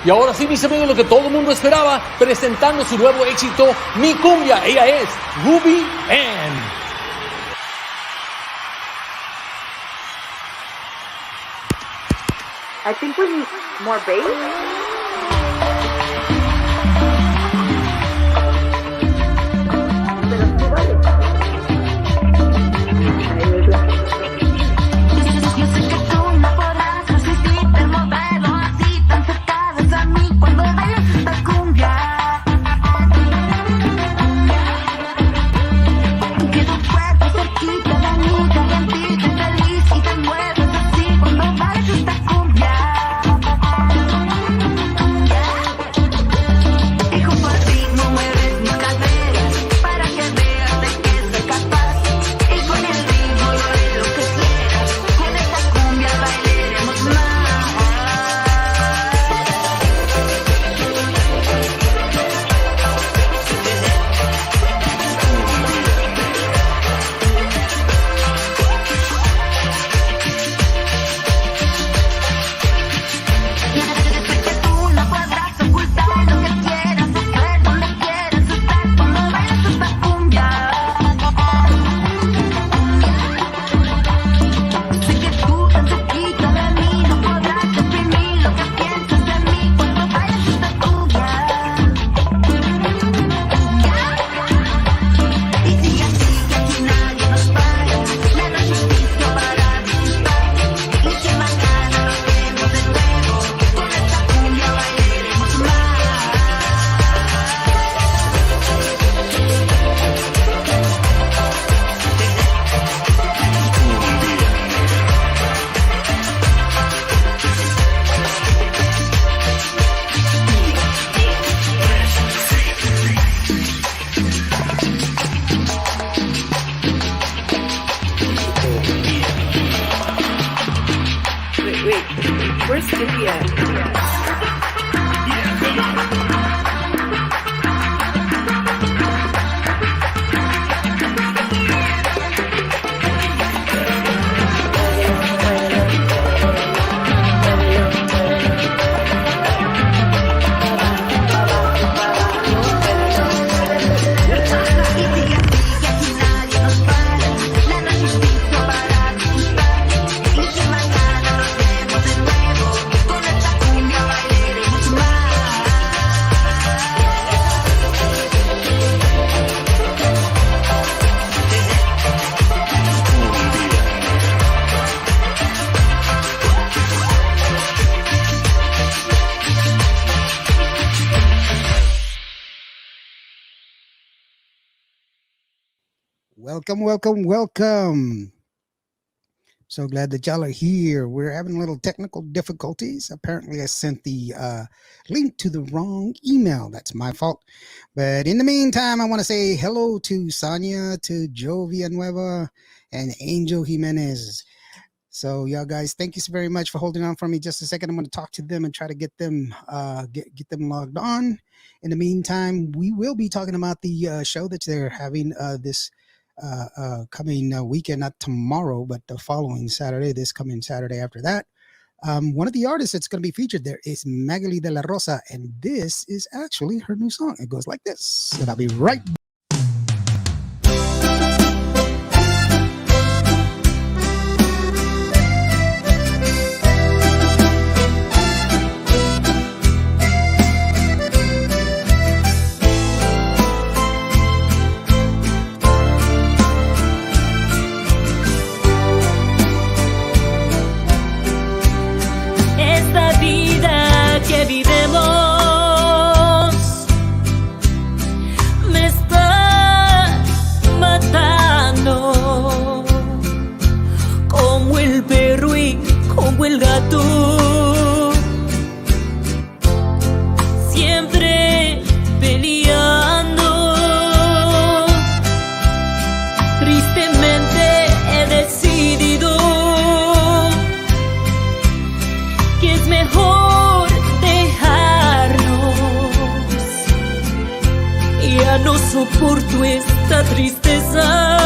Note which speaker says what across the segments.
Speaker 1: Y ahora sí, mis amigos, lo que todo el mundo esperaba, presentando su nuevo éxito, Mi Cumbia. Ella es Ruby Ann.
Speaker 2: I think we need more bass.
Speaker 3: Where's Skippy at?
Speaker 4: Welcome. So glad that y'all are here. We're having a little technical difficulties. Apparently, I sent the link to the wrong email. That's my fault. But in the meantime, I want to say hello to Sonia, to Joe Villanueva, and Angel Jimenez. So, y'all guys, thank you so very much for holding on for me. Just a second, I'm going to talk to them and try to get them get them logged on. In the meantime, we will be talking about the show that they're having this coming weekend, not tomorrow, but the following Saturday, this coming Saturday after that. One of the artists that's going to be featured there is Magali de la Rosa, and this is actually her new song. It goes like this, and I'll be right back.
Speaker 5: El gato siempre peleando. Tristemente he decidido que es mejor dejarnos. Ya no soporto esta tristeza.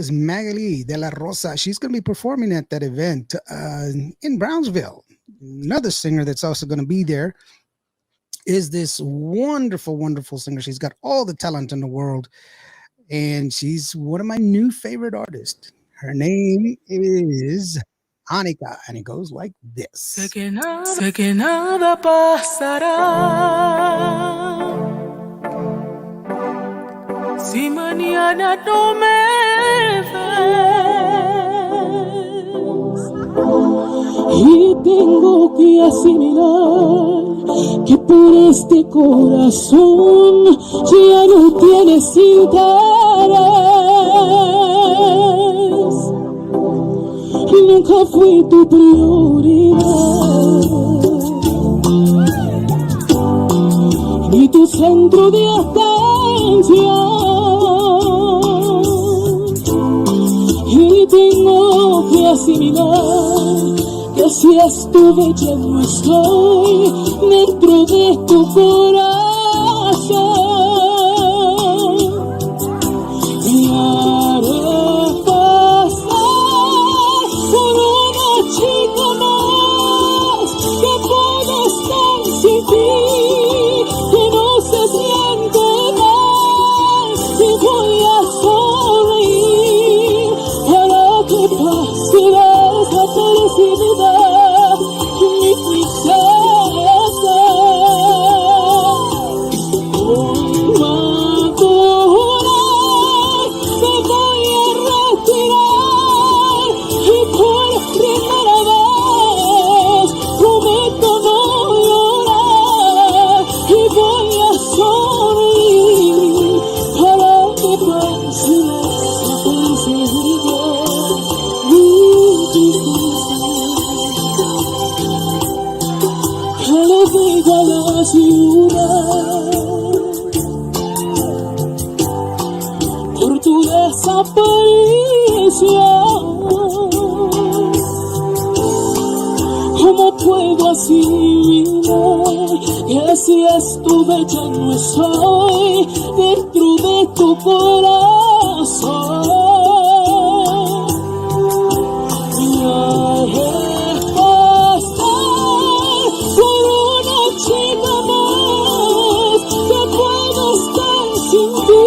Speaker 4: was Magali de la Rosa. She's going to be performing at that event in Brownsville. Another singer that's also going to be there is this wonderful, wonderful singer. She's got all the talent in the world, and she's one of my new favorite artists. Her name is Anika, and it goes like this.
Speaker 5: Sé que nada pasará si mañana no me ves. Y tengo que asimilar que por este corazón ya no tienes interés. Nunca fui tu prioridad, ni tu centro de atención. Y tengo que asimilar que si estuve ya no estoy dentro de tu corazón. Y haré pasar por una chica más que pueda estar sin ti, que no se siente mal, y voy a sonreír para que pase desapercibida mi tristeza. Madurar, me voy a retirar y por primera vez prometo no llorar y voy a sonreír para que pase desapercibida mi tristeza. Que le diga a la ciudad por tu desaparición. ¿Cómo puedo asimilar que si estuve ya no estoy dentro de tu corazón? Y haré pasar por una chica más que pueda estar sin ti,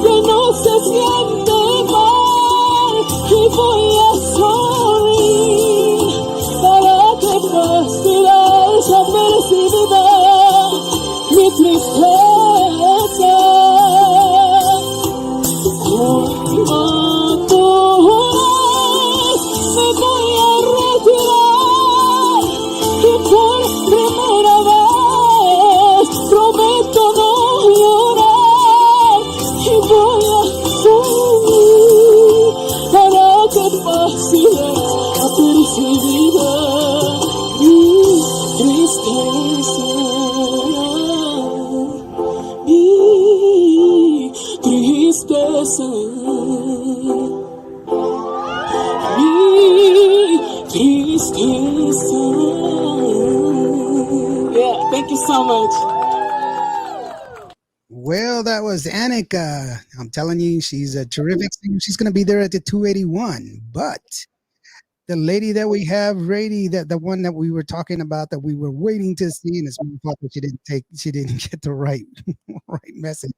Speaker 5: que no se siente mal, y voy a sonreír para que pase desapercibida mi tristeza. Con madurar me voy a retirar y por primera vez prometo no llorar y voy a sonreír para que pase desapercibida mi tristeza. Mi tristeza. Mi tristeza. Yeah, thank you so much.
Speaker 4: Well, that was Anika. I'm telling you, she's a terrific singer. She's going to be there at the 281. But the lady that we have ready, that the one that we were talking about, that we were waiting to see, and it's my fault that she didn't get the right message.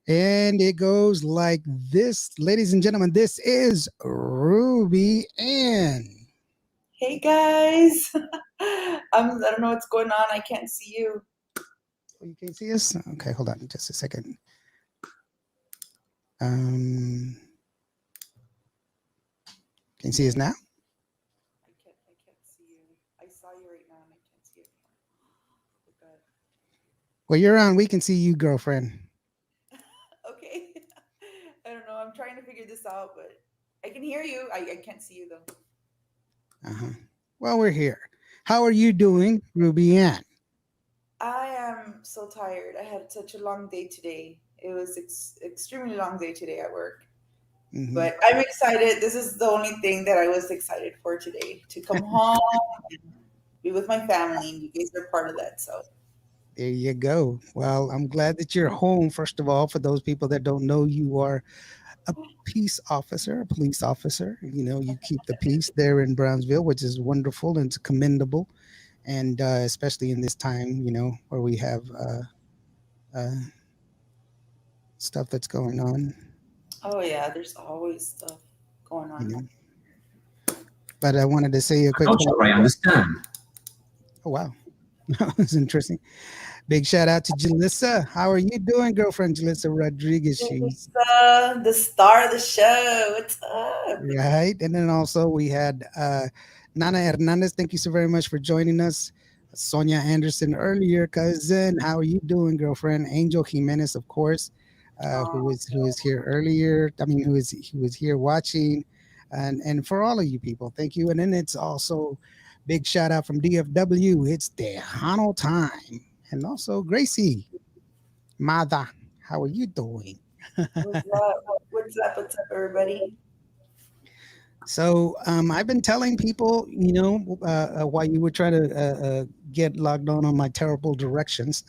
Speaker 4: And it goes like this, ladies and gentlemen. This is Ruby Ann.
Speaker 2: Hey guys. I don't know what's going on. I can't see you.
Speaker 4: Oh, you can't see us? Okay, hold on just a second. Can you see us now?
Speaker 2: I can't see you. I saw you right now and I can't see it anymore.
Speaker 4: Well, you're on. We can see you, girlfriend.
Speaker 2: Okay. I don't know. I'm trying to figure this out, but I can hear you. I can't see you though.
Speaker 4: Uh-huh. Well, we're here. How are you doing, Ruby Ann?
Speaker 2: I am so tired. I had such a long day today. It was extremely long day today at work.
Speaker 4: Mhm.
Speaker 2: But I'm excited. This is the only thing that I was excited for today, to come home and be with my family. And you guys are part of that. So
Speaker 4: There you go. Well, I'm glad that you're home, first of all. For those people that don't know, you are a peace officer, a police officer. You know, you keep the peace there in Brownsville, which is wonderful and it's commendable. And especially in this time, you know, where we have uh, stuff that's going on,
Speaker 2: Oh yeah, there's always stuff going
Speaker 4: you
Speaker 2: on.
Speaker 4: know. But I wanted to say a quick
Speaker 3: Not sure I understand.
Speaker 4: oh, wow. That was interesting. Big shout out to Jalissa. How are you doing, girlfriend Jalissa Rodriguez? She's
Speaker 2: The star of the show. What's up?
Speaker 4: right. And then also we had Nana Hernandez. Thank you so very much for joining us. Sonia Anderson earlier, cousin. How are you doing, girlfriend? Angel Jimenez, of course,
Speaker 2: Oh,
Speaker 4: who was here earlier. I mean, who was here watching, and for all of you people, thank you. And then it's also big shout out from DFW. It's Tejano time, and also Gracie Mada. How are you doing?
Speaker 2: what's up? What's up? What's up, everybody?
Speaker 4: So I've been telling people, you know, while you were trying to get logged on my terrible directions.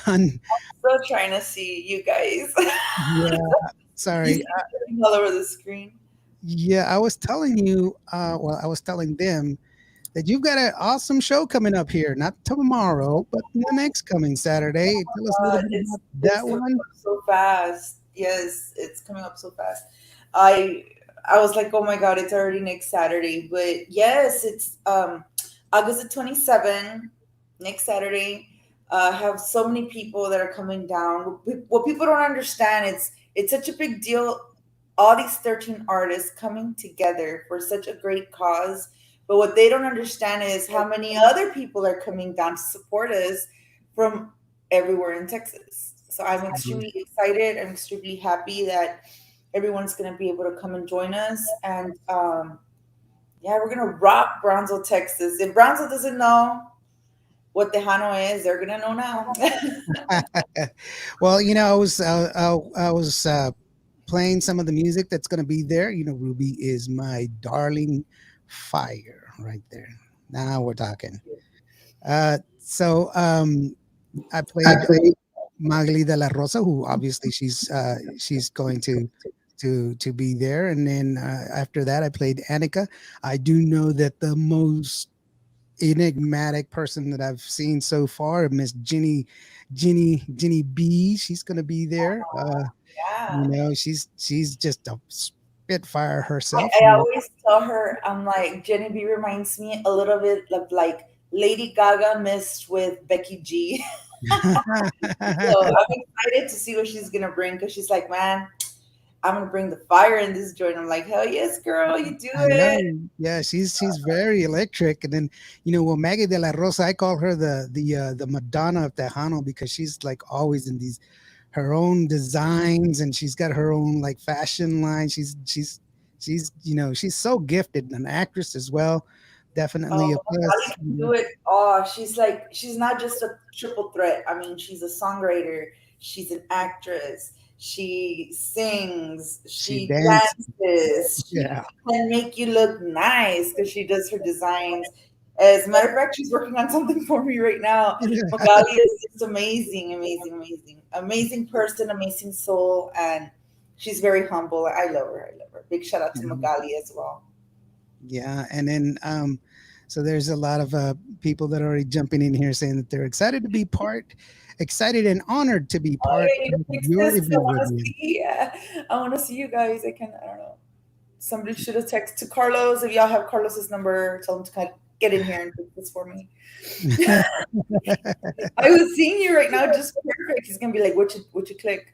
Speaker 4: on,
Speaker 2: Still trying to see you guys.
Speaker 4: yeah,
Speaker 2: You
Speaker 4: sorry.
Speaker 2: keep jumping all over the screen.
Speaker 4: Yeah, I was telling you. Well, I was telling them that you've got an awesome show coming up here, not tomorrow, but the next coming Saturday. Tell us a little bit
Speaker 2: It's
Speaker 4: about
Speaker 2: it's
Speaker 4: that
Speaker 2: coming
Speaker 4: one.
Speaker 2: up so fast. Yes, it's coming up so fast. I I was like, oh my god, it's already next Saturday. But yes, it's August the 27th, next Saturday. I have so many people that are coming down. What people don't understand, it's such a big deal. All these 13 artists coming together for such a great cause. But what they don't understand is how many other people are coming down to support us from everywhere in Texas. So I'm extremely excited. I'm extremely happy that everyone's going to be able to come and join us. And yeah, we're going to rock Brownsville, Texas. If Brownsville doesn't know what Tejano is, they're going to know now.
Speaker 4: Well, you know, I was playing some of the music that's going to be there. You know, Ruby is my darling fire right there. Now we're talking. So I played Magli de la Rosa, who obviously she's going to be there, and then after that, I played Annika. I do know that the most enigmatic person that I've seen so far, Miss Jenny B. She's going to be there. You
Speaker 2: Yeah.
Speaker 4: know, she's just a spitfire
Speaker 2: I,
Speaker 4: herself.
Speaker 2: I always tell her, I'm like, Jenny B reminds me a little bit of like Lady Gaga mixed with Becky G. So I'm excited to see what she's gonna bring because she's like, man, I'm gonna bring the fire in this joint. I'm like, hell yes, girl, you do
Speaker 4: I
Speaker 2: it.
Speaker 4: know. Yeah, she's very electric. And then, you know, well, Maggie de la Rosa, I call her the Madonna of Tejano because she's like always in these her own designs and she's got her own like fashion line. She's you know, she's so gifted, an actress as well.
Speaker 2: Oh,
Speaker 4: Definitely a
Speaker 2: Magali
Speaker 4: plus.
Speaker 2: can do it. Oh, she's like, she's not just a triple threat. I mean, she's a songwriter, she's an actress, she sings,
Speaker 4: She
Speaker 2: she
Speaker 4: dances.
Speaker 2: dances, she
Speaker 4: Yeah.
Speaker 2: can make you look nice because she does her designs. As a matter of fact, she's working on something for me right now. Magali is just amazing, amazing, amazing, amazing person, amazing soul, and she's very humble. I love her. I love her. Big shout out to Magali as well.
Speaker 4: Yeah, and then so there's a lot of people that are already jumping in here saying that they're excited to be excited and honored to be
Speaker 2: Oh,
Speaker 4: part
Speaker 2: yeah, you need
Speaker 4: of
Speaker 2: to fix
Speaker 4: your
Speaker 2: this 'cause I
Speaker 4: event
Speaker 2: want
Speaker 4: with
Speaker 2: to
Speaker 4: you.
Speaker 2: see. I want to see you guys. I don't know. Somebody should have texted to Carlos. If y'all have Carlos's number, tell him to kind of get in here and fix this for me. I was seeing you right now, just perfect. He's gonna be like, what you click?"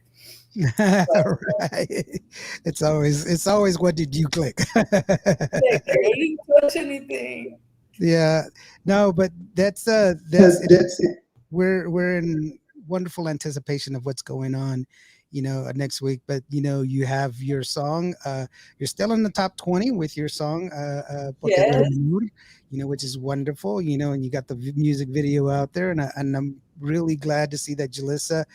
Speaker 4: Right. It's always what did you click?
Speaker 2: Like, I didn't touch anything.
Speaker 4: Yeah. No, but that's it.
Speaker 3: That's it.
Speaker 4: We're in wonderful anticipation of what's going on, you know, next week. But you know, you have your song. You're still in the top 20 with your song, Porque te
Speaker 2: Yes.
Speaker 4: Amor, you know, which is wonderful. You know, and you got the music video out there, and I'm really glad to see that Jalissa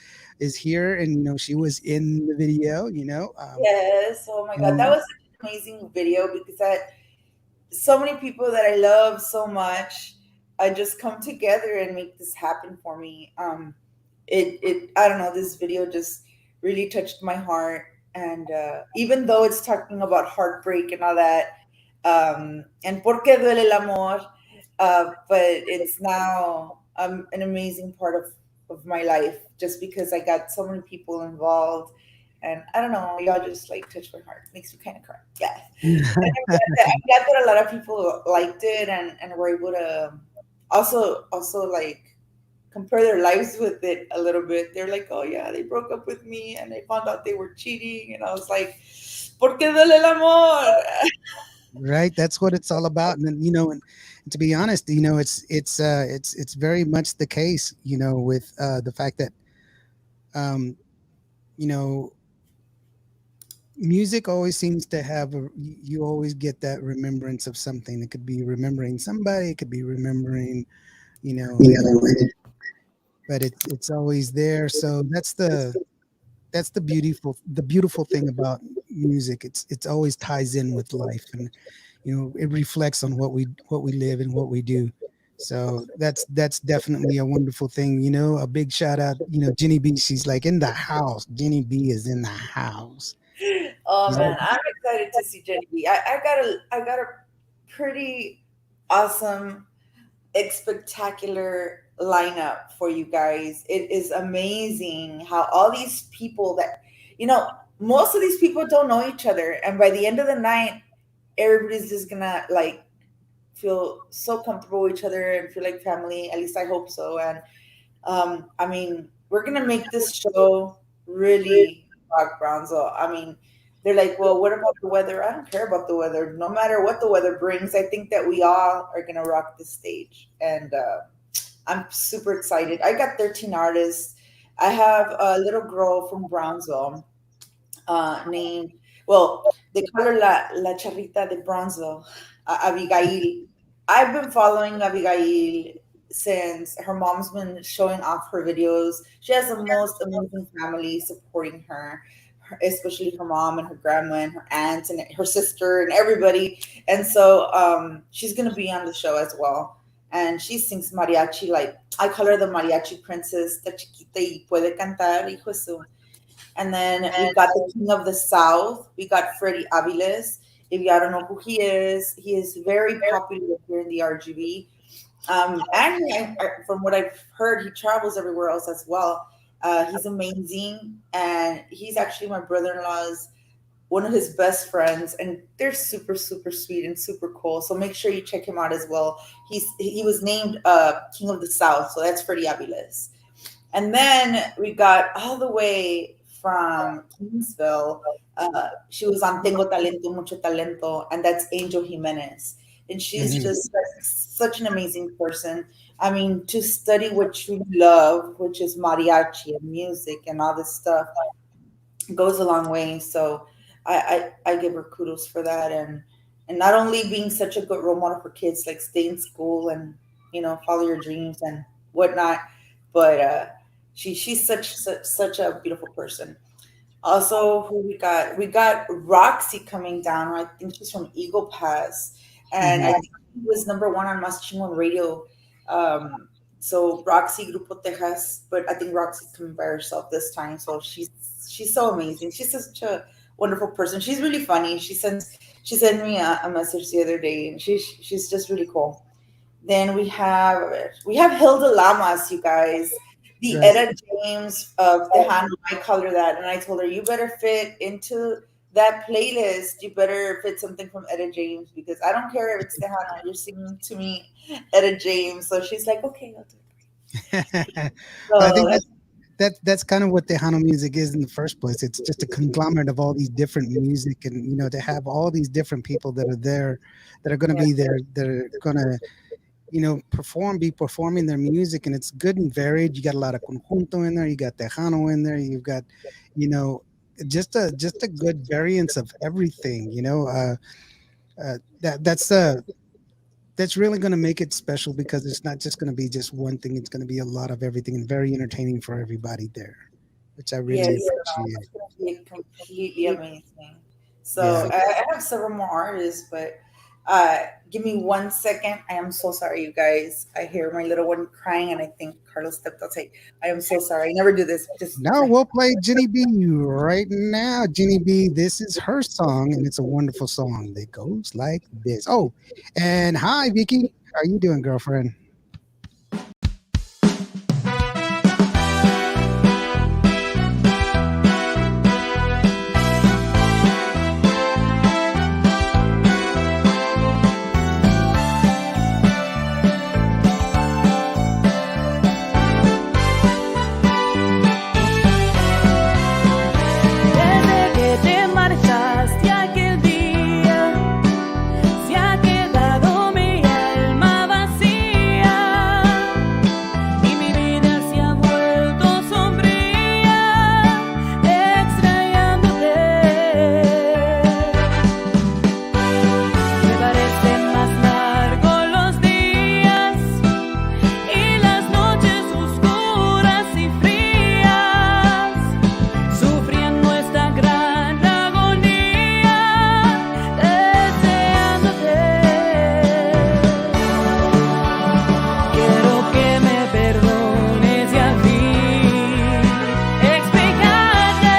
Speaker 4: is here, and you know, she was in the video. You know,
Speaker 2: Yes. Oh my God, that
Speaker 4: and
Speaker 2: was such an amazing video because so many people that I love so much, I just come together and make this happen for me. I don't know, this video just really touched my heart. and even though it's talking about heartbreak and all that, and por qué duele el amor, but it's now an amazing part of my life just because I got so many people involved. And I don't know, y'all just like touch my heart. Makes me kind of cry. Yeah. And I'm glad that a lot of people liked it and were able to also like compare their lives with it a little bit. They're like, oh yeah, they broke up with me and I found out they were cheating. And I was like, ¿por qué duele el amor?
Speaker 4: Right, that's what it's all about. And then, and to be honest, it's very much the case, with the fact that um you know music always seems to have you always get that remembrance of something. It could be remembering somebody, it could be remembering, an event, but it's always there. So that's the beautiful thing about music. It's always ties in with life, and it reflects on what we live and what we do. So that's definitely a wonderful thing. A big shout out, Jenny B. She's like in the house. Jenny B is in the house.
Speaker 2: Oh
Speaker 4: She's like,
Speaker 2: man, I'm excited to see Jenny B. I got a pretty awesome, spectacular lineup for you guys. It is amazing how all these people that most of these people don't know each other, and by the end of the night, everybody's just gonna like feel so comfortable with each other and feel like family. At least I hope so. And I mean, we're gonna make this show really rock Brownsville. I mean, they're like, well, what about the weather? I don't care about the weather. No matter what the weather brings, I think that we all are gonna rock the stage, and I'm super excited. I got 13 artists. I have a little girl from Brownsville named, well, they call her La Charrita de Bronzo, Abigail. I've been following Abigail since her mom's been showing off her videos. She has the most amazing family supporting her, especially her mom and her grandma and her aunts and her sister and everybody. And so she's going to be on the show as well. And she sings mariachi, like I call her the mariachi princess, the chiquita y puede cantar, hijo de su. And then we got the King of the South. We got Freddie Aviles. If you don't know who he is very popular here in the RGB. And from what I've heard, he travels everywhere else as well. He's amazing, and he's actually my brother-in-law's one of his best friends, and they're super super sweet and super cool. So make sure you check him out as well. He was named King of the South, so that's Freddie Aviles. And then we got all the way from Kingsville. She was on Tengo Talento, Mucho Talento, and that's Angel Jimenez. And she's
Speaker 4: mhm.
Speaker 2: just such an amazing person. I mean, to study what you love, which is mariachi and music and all this stuff, goes a long way. So I give her kudos for that, and not only being such a good role model for kids, like stay in school and follow your dreams and whatnot, but she's such a beautiful person. Also, who we got? We got Roxy coming down. I think she's from Eagle Pass, and I
Speaker 4: Mhm.
Speaker 2: think she was number one on Mas Chingon Radio. So Roxy Grupo Texas, but I think Roxy's coming by herself this time. So she's so amazing. She's such a wonderful person. She's really funny. She sent me a message the other day, and she's just really cool. Then we have Hilda Lamas, you guys, the
Speaker 4: Right.
Speaker 2: Etta James of Tejano. I call her that, and I told her you better fit into that playlist. You better fit something from Etta James because I don't care if it's Tejano. You're singing to me, Etta James. So she's like, okay, I'll do it.
Speaker 4: Well, I
Speaker 2: So
Speaker 4: think that's kind of what Tejano music is in the first place. It's just a conglomerate of all these different music, and to have all these different people that are there, that are going to
Speaker 2: yeah,
Speaker 4: be there, that are going to be performing their music, and it's good and varied. You got a lot of conjunto in there, you got Tejano in there, you've got, you know, just a good variance of everything. That's really going to make it special because it's not just going to be just one thing. It's going to be a lot of everything and very entertaining for everybody there, which I really
Speaker 2: yes,
Speaker 4: appreciate.
Speaker 2: it's gonna be completely amazing. So
Speaker 4: Yeah.
Speaker 2: I have several more artists, but Give me 1 second. I am so sorry, you guys. I hear my little one crying, and I think Carlos stepped outside. I am so sorry. I never do this. Just
Speaker 4: No, we'll play Jenny B right now. Jenny B, this is her song, and it's a wonderful song that goes like this. Oh, and hi, Vicky. How are you doing, girlfriend?
Speaker 5: Desde que te marchaste aquel día, se ha quedado mi alma vacía y mi vida se ha vuelto sombría, extrañándote. Me parecen más largos los días y las noches oscuras y frías, sufriendo esta gran agonía, deseándote. Quiero que me perdones y al fin explicarte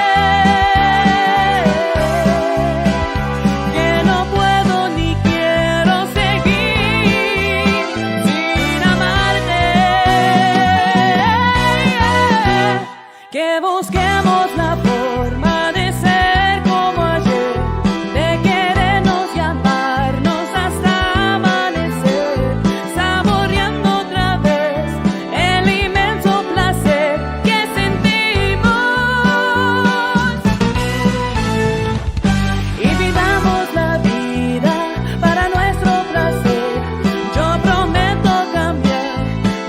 Speaker 5: que no puedo ni quiero seguir sin amarte. Que busquemos la forma de ser como ayer, de querernos y amarnos hasta amanecer, saboreando otra vez el inmenso placer que sentimos, y vivamos la vida para nuestro placer. Yo prometo cambiar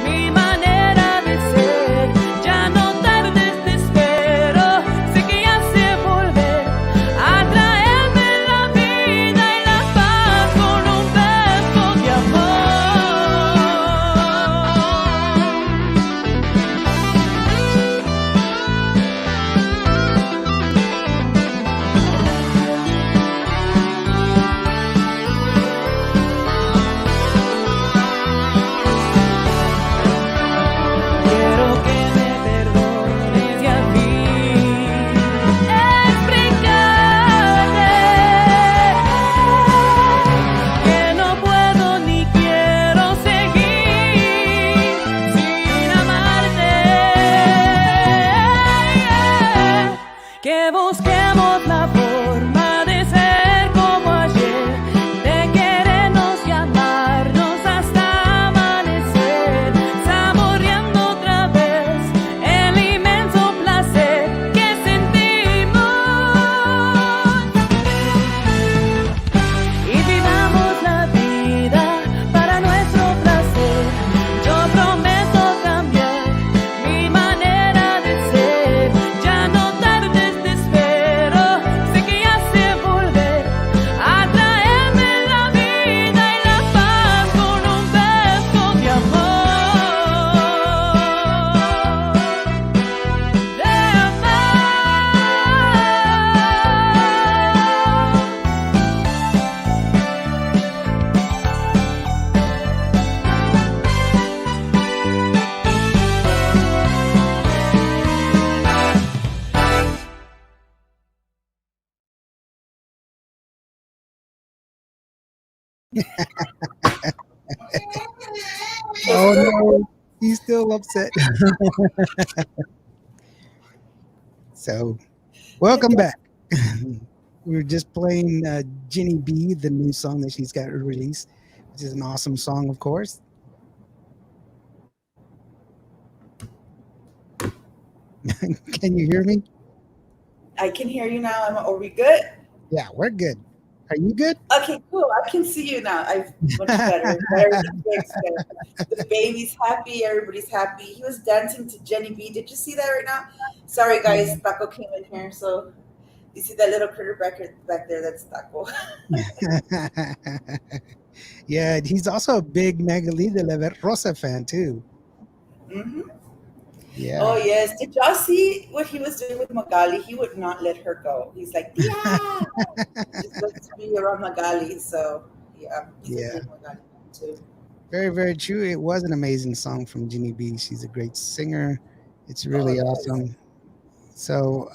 Speaker 5: mi manera de ser. Ya no tardes, te espero. Sé que ya sé volver a traerme la vida y la paz con un beso de amor. Quiero que me perdones y al fin explicarte que no puedo ni quiero seguir sin amarte. Que busquemos la forma de ser como ayer, de querernos y amarnos hasta amanecer, saboreando otra vez el inmenso placer que sentimos, y vivamos la vida para nuestro placer. Yo prometo cambiar mi manera de ser. Ya no tardes, te espero. Sé que ya sé volver a traerme la vida y la paz con un beso de amor.
Speaker 4: Oh no, he's still upset. So, welcome back. We were just playing Jenny B, the new song that she's got released, which is an awesome song, of course. Can you hear me?
Speaker 2: I can hear you now. Are we good?
Speaker 4: Yeah, we're good. Are you good?
Speaker 2: Okay, cool. I can see you now. I'm much better. Better than I expected. The baby's happy. Everybody's happy. He was dancing to Jenny B. Did you see that right now? Sorry, guys. Taco came in here, so you see that little critter back there? That's Taco.
Speaker 4: Yeah, he's also a big Magali de la Rosa fan too.
Speaker 2: Hmm.
Speaker 4: Yeah.
Speaker 2: Oh yes. Did y'all see what he was doing with Magali? He would not let her go. He's like, yeah, just wants to be around Magali. So Yeah, he's a
Speaker 4: Yeah,
Speaker 2: good one that too.
Speaker 4: very, very true. It was an amazing song from Ginny B. She's a great singer. It's
Speaker 2: Oh
Speaker 4: really
Speaker 2: yes.
Speaker 4: awesome. So,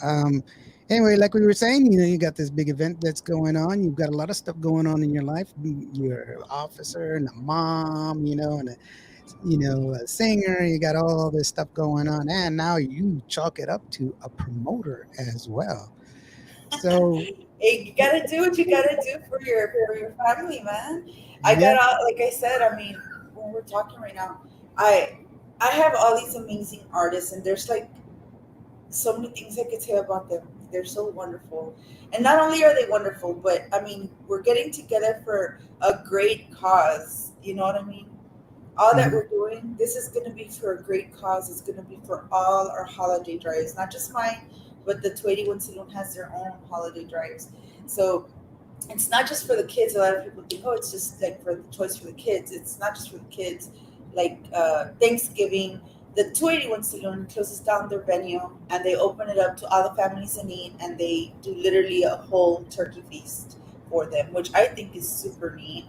Speaker 4: anyway, like we were saying, you got this big event that's going on. You've got a lot of stuff going on in your life. You're an officer and a mom, and a singer. You got all this stuff going on, and now you chalk it up to a promoter as well. So,
Speaker 2: Hey, you gotta do what you gotta do for your family, man. I
Speaker 4: yeah,
Speaker 2: got all like I said. I mean, when we're talking right now, I I have all these amazing artists, and there's like so many things I could say about them. They're so wonderful, and not only are they wonderful, but I mean, we're getting together for a great cause. You know what I mean? All that
Speaker 4: mhm,
Speaker 2: we're doing, this is going to be for a great cause. It's going to be for all our holiday drives, not just mine, but the 281 Saloon has their own holiday drives. So it's not just for the kids. A lot of people think, oh, it's just like for the choice for the kids. It's not just for the kids. Like Thanksgiving, the 281 Saloon closes down their venue and they open it up to all the families in need, and they do literally a whole turkey feast for them, which I think is super neat.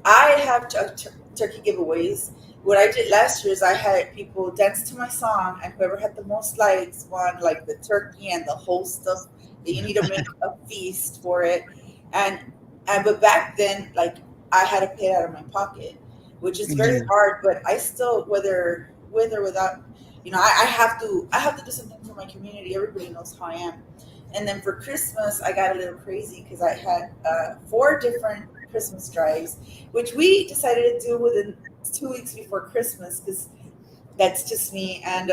Speaker 2: I have turkey giveaways. What I did last year is I had people dance to my song, and whoever had the most likes won like the turkey and the whole stuff that you need to make a feast for it. And but back then, like I had to pay it out of my pocket, which is very
Speaker 4: yeah,
Speaker 2: hard. But I still, whether with or without, I have to do something for my community. Everybody knows how I am. And then for Christmas, I got a little crazy because I had four different Christmas drives, which we decided to do within 2 weeks before Christmas because that's just me. And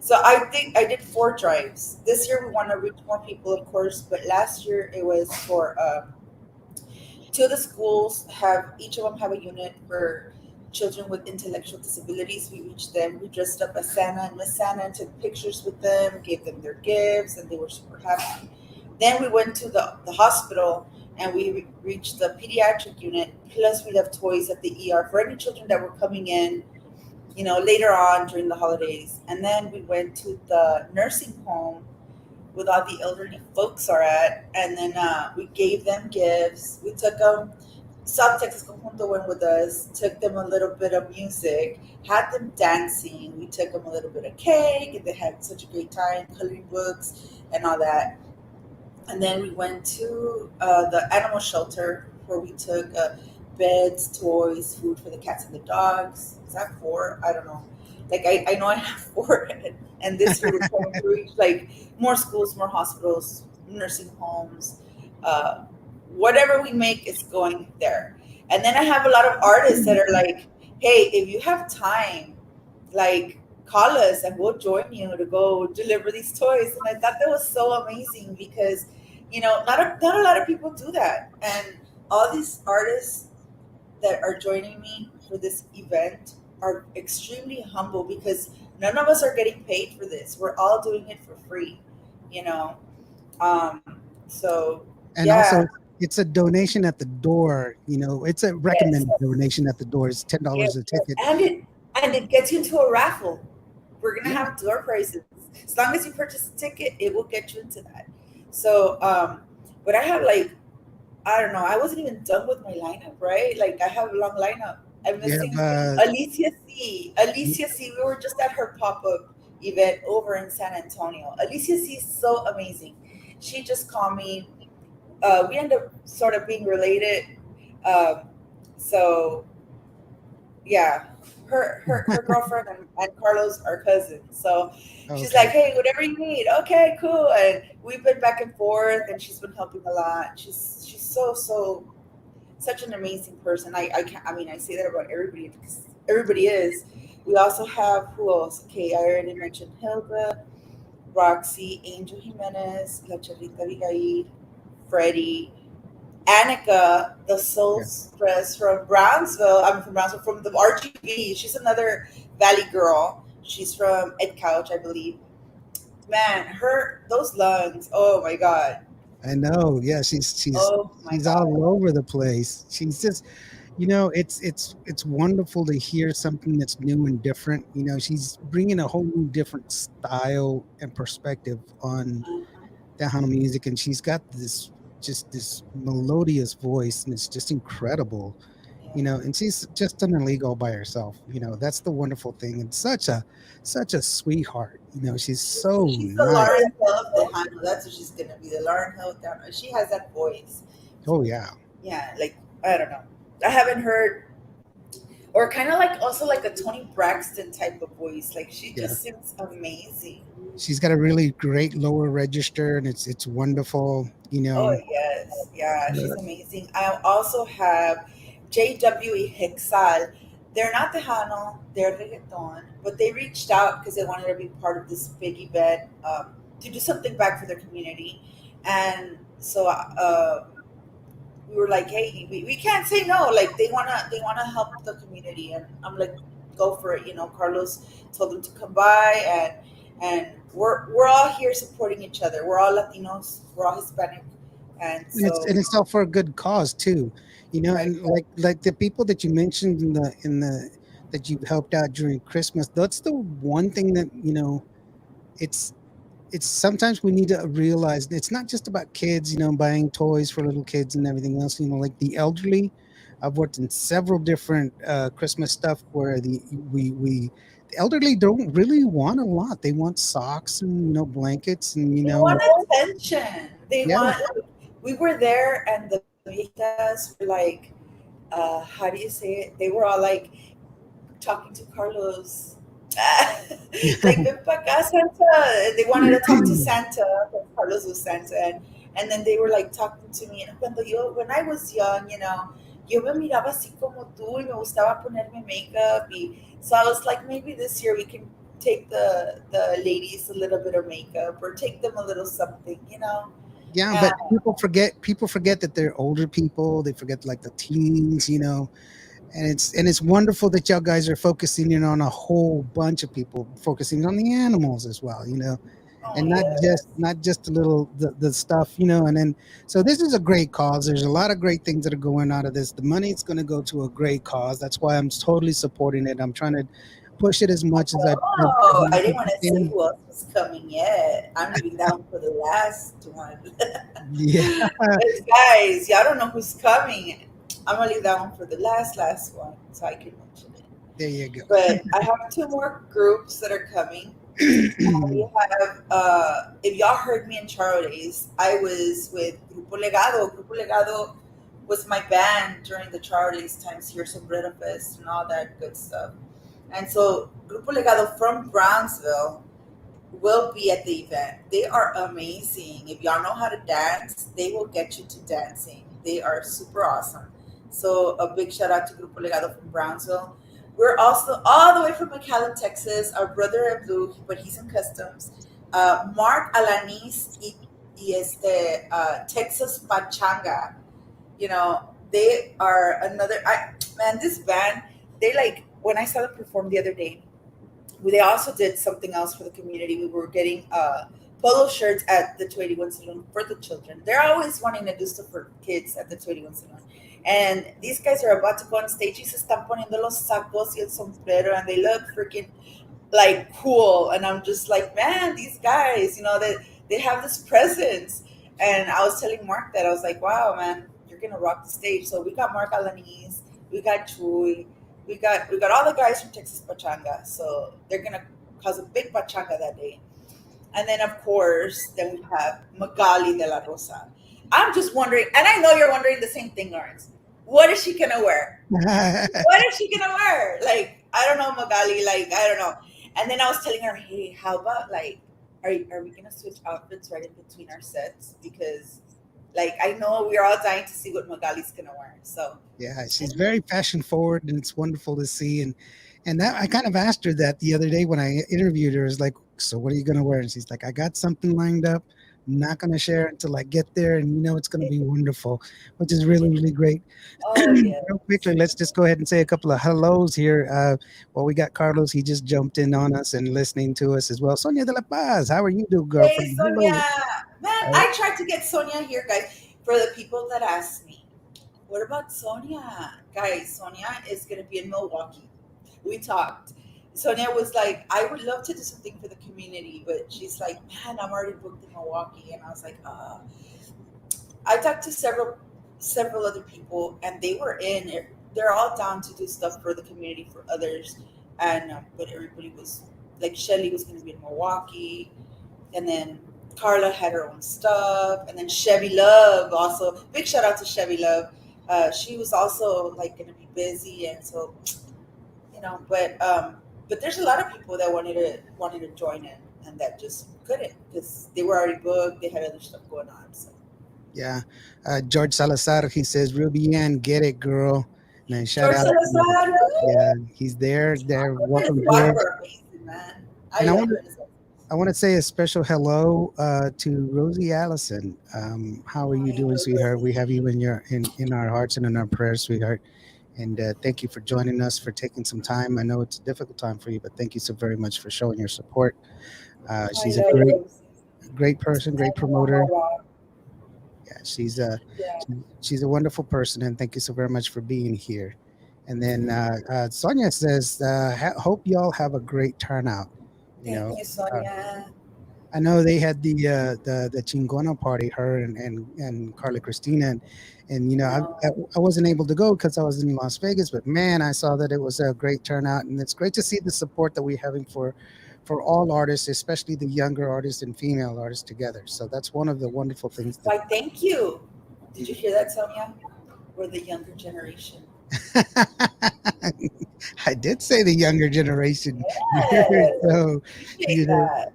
Speaker 2: so I think I did four drives. This year we want to reach more people, of course, but last year it was for two of the schools have each of them have a unit for children with intellectual disabilities. We reached them. We dressed up as Santa and Miss Santa and took pictures with them, gave them their gifts, and they were super happy. Then we went to the hospital and we reached the pediatric unit. Plus, we left toys at the ER for any children that were coming in, later on during the holidays. And then we went to the nursing home with all the elderly folks are at, and then we gave them gifts. We took them. South Texas Conjunto went with us, took them a little bit of music, had them dancing. We took them a little bit of cake, and they had such a great time, coloring books, and all that. And then we went to the animal shelter where we took beds, toys, food for the cats and the dogs. Is that four? I don't know. Like I know I have four, and this year we're trying to reach like more schools, more hospitals, nursing homes. Uh, Whatever we make is going there. And then I have a lot of artists that are like, "Hey, if you have time, like call us and we'll join you to go deliver these toys." And I thought that was so amazing because not a lot of people do that. And all these artists that are joining me for this event are extremely humble because none of us are getting paid for this. We're all doing it for free, you know. Um, so
Speaker 4: and also
Speaker 2: yeah,
Speaker 4: it's a donation at the door. It's a
Speaker 2: yes,
Speaker 4: recommended donation at the door. It's $10
Speaker 2: yes,
Speaker 4: a
Speaker 2: yes.
Speaker 4: ticket.
Speaker 2: And it gets you into a raffle. We're gonna
Speaker 4: Yeah,
Speaker 2: have door prizes. As long as you purchase a ticket, it will get you into that. So, but I have like I don't know. I wasn't even done with my lineup, right? Like I have a long lineup. I'm
Speaker 4: you have
Speaker 2: missing Alicia C. Alicia C. We were just at her pop up event over in San Antonio. Alicia C. is so amazing. She just called me. We end up sort of being related. Um, so yeah, her girlfriend and Carlos are cousins. So she's like,
Speaker 4: okay.
Speaker 2: hey, whatever you need, okay, cool. And we've been back and forth, and she's been helping a lot. She's so such an amazing person. I can't, I mean I say that about everybody because everybody is. We also have who else? Okay, I already mentioned Hilda, Roxy, Angel Jimenez, La Charrita Abigail, Freddie. Annika, the soul
Speaker 4: Yeah.
Speaker 2: stress from Brownsville. I'm from Brownsville, from the RGV. She's another Valley girl. She's from Ed Couch, I believe. Man, her those lungs. Oh my god.
Speaker 4: I know. Yeah, she's
Speaker 2: Oh my
Speaker 4: she's
Speaker 2: god.
Speaker 4: all over the place. She's just, it's wonderful to hear something that's new and different. She's bringing a whole new different style and perspective on Tejano music, and she's got this. just this melodious voice, and it's just incredible. And she's just done a league all by herself. That's the wonderful thing, and such a sweetheart. She's so
Speaker 2: She's the
Speaker 4: nice.
Speaker 2: Lauren Hill of Tejano. That's what she's gonna be, the Lauren Hill of Tejano. She has that voice.
Speaker 4: Oh yeah,
Speaker 2: Yeah, like I don't know. I haven't heard, or kind of like also like a Tony Braxton type of voice. Like she
Speaker 4: yeah.
Speaker 2: just sings amazing.
Speaker 4: She's got a really great lower register, and it's wonderful.
Speaker 2: Oh yes, yeah, she's
Speaker 4: Uh,
Speaker 2: amazing. I also have JWE Hexal. They're not Tejano, they're reggaeton, but they reached out because they wanted to be part of this big event, to do something back for their community, and so we were like, hey, we can't say no. Like they wanna help the community, and I'm like, go for it. Carlos told them to come by, and we're all here supporting each other. We're all Latinos, we're all Hispanic, and
Speaker 4: and it's
Speaker 2: so
Speaker 4: and it's all for a good cause too.
Speaker 2: right.
Speaker 4: And like the people that you mentioned in the that you've helped out during Christmas. That's the one thing that it's it's sometimes we need to realize it's not just about kids, buying toys for little kids and everything else. Like the elderly. I've worked in several different Christmas stuff where the elderly don't really want a lot. They want socks and blankets and
Speaker 2: They want attention. They
Speaker 4: yeah.
Speaker 2: want. We were there, and the viejitas were like, how do you say it? They were all like talking to Carlos. Like, ven pa acá, Santa. They wanted to talk to Santa. Carlos was Santa, and then they were like talking to me. And when I was young, yo me miraba así como tú, y me gustaba ponerme makeup. So I was like, maybe this year we can take the ladies a little bit of makeup, or take them a little something.
Speaker 4: Yeah,
Speaker 2: And
Speaker 4: but people forget that they're older people. They forget like the teens, and it's wonderful that y'all guys are focusing in on a whole bunch of people, focusing on the animals as well,
Speaker 2: oh
Speaker 4: and not
Speaker 2: yes.
Speaker 4: just not just the stuff, and then so this is a great cause. There's a lot of great things that are going out of this. The money's going to go to a great cause. That's why I'm totally supporting it. I'm trying to push it as much as
Speaker 2: Oh, I didn't
Speaker 4: I
Speaker 2: want to say
Speaker 4: can.
Speaker 2: who else was coming yet. I'm leaving down for the last one.
Speaker 4: Yeah,
Speaker 2: Guys, y'all don't know who's coming. I'm gonna leave that one for the last one, so I can mention it.
Speaker 4: there you go.
Speaker 2: But I have two more groups that are coming. We have, if y'all heard me in Charo Days, I was with Grupo Legado. Grupo Legado was my band during the Charo Days times here, Sombrero Fest, and all that good stuff. And so Grupo Legado from Brownsville will be at the event. They are amazing. If y'all know how to dance, they will get you to dancing. They are super awesome. So a big shout out to Grupo Legado from Brownsville. We're also all the way from McAllen, Texas. Our brother in blue, but he's in customs. Mark Alanis y Texas Pachanga. They are another. Man, this band. They like when I saw them perform the other day. They also did something else for the community. We were getting polo shirts at the 281 Saloon for the children. They're always wanting to do stuff for kids at the 281 Saloon. And these guys are about to go on stage y se están poniendo los sacos y el sombrero, and they look freaking like cool. And I'm just like, man, these guys, they have this presence. And I was telling Mark that I was like, wow, man, you're gonna rock the stage. So we got Mark Alanis, we got Chuy, we got all the guys from Texas Pachanga. So they're gonna cause a big pachanga that day. And then of course, then we have Magali de la Rosa. I'm just wondering, and I know you're wondering the same thing, Lawrence. What is she gonna wear? What is she gonna wear? Like, I don't know, Magali. Like, I don't know. And then I was telling her, hey, how about like, are we gonna switch outfits right in between our sets? Because, like, I know we're all dying to see what Magali's gonna wear. So,
Speaker 4: Yeah, she's very fashion forward, and it's wonderful to see. And that I kind of asked her that the other day when I interviewed her. Is like, so what are you gonna wear? And she's like, I got something lined up. I'm not gonna share it until I get there, and it's gonna be wonderful, which is really really great.
Speaker 2: oh yeah.
Speaker 4: Real quickly, let's just go ahead and say a couple of hellos here. Well, we got Carlos. He just jumped in on us and listening to us as well. Sonia de la Paz, how are you, doing,
Speaker 2: Hey,
Speaker 4: girlfriend?
Speaker 2: Sonia.
Speaker 4: Hello.
Speaker 2: Man, I tried to get Sonia here, guys. For the people that asked me, what about Sonia? Guys, Sonia is going to be in Milwaukee. We talked. Sonia was like, I would love to do something for the community, but she's like, man, I'm already booked in Milwaukee. And I was like, I talked to several other people, and they were in it. They're all down to do stuff for the community for others, and but everybody was like Shelly was going to be in Milwaukee, and then Carla had her own stuff, and then Chevy Love also. Big shout out to Chevy Love. She was also like going to be busy, and so but there's a lot of people that wanted to join in, and that just couldn't because they were already booked. They had other stuff going on. So
Speaker 4: Yeah. George Salazar, he says, Ruby Ann, get it, girl. Man, shout
Speaker 2: George
Speaker 4: out.
Speaker 2: Salazar,
Speaker 4: Yeah, he's there. There.
Speaker 2: his
Speaker 4: Welcome,
Speaker 2: wife
Speaker 4: George.
Speaker 2: are amazing, man. I
Speaker 4: And I
Speaker 2: love
Speaker 4: want
Speaker 2: her.
Speaker 4: I want to say a special hello to Rosie Allison. How are you
Speaker 2: Hi,
Speaker 4: doing, sweetheart? We
Speaker 2: Rosie.
Speaker 4: have you in our hearts and in our prayers, sweetheart. And thank you for joining us, for taking some time. I know it's a difficult time for you, but thank you so very much for showing your support.
Speaker 2: I
Speaker 4: She's a
Speaker 2: love Rosie.
Speaker 4: great person, great
Speaker 2: I know her
Speaker 4: promoter.
Speaker 2: a lot.
Speaker 4: Yeah,
Speaker 2: Yeah.
Speaker 4: she's a wonderful person, and thank you so very much for being here. And then Sonia says, "Hope y'all have a great turnout." You
Speaker 2: Thank
Speaker 4: know,
Speaker 2: you,
Speaker 4: uh,
Speaker 2: Sonia.
Speaker 4: I know they had the Chingona party, her and Carla Cristina, and
Speaker 2: I know.
Speaker 4: I wasn't able to go because I was in Las Vegas, but man, I saw that it was a great turnout, and it's great to see the support that we're having for all artists, especially the younger artists and female artists together. So that's one of the wonderful things that.
Speaker 2: Why, thank you. Did you hear that, Sonia? We're the younger generation.
Speaker 4: I did say the younger generation.
Speaker 2: Yes.
Speaker 4: So, you
Speaker 2: Appreciate
Speaker 4: know,
Speaker 2: that.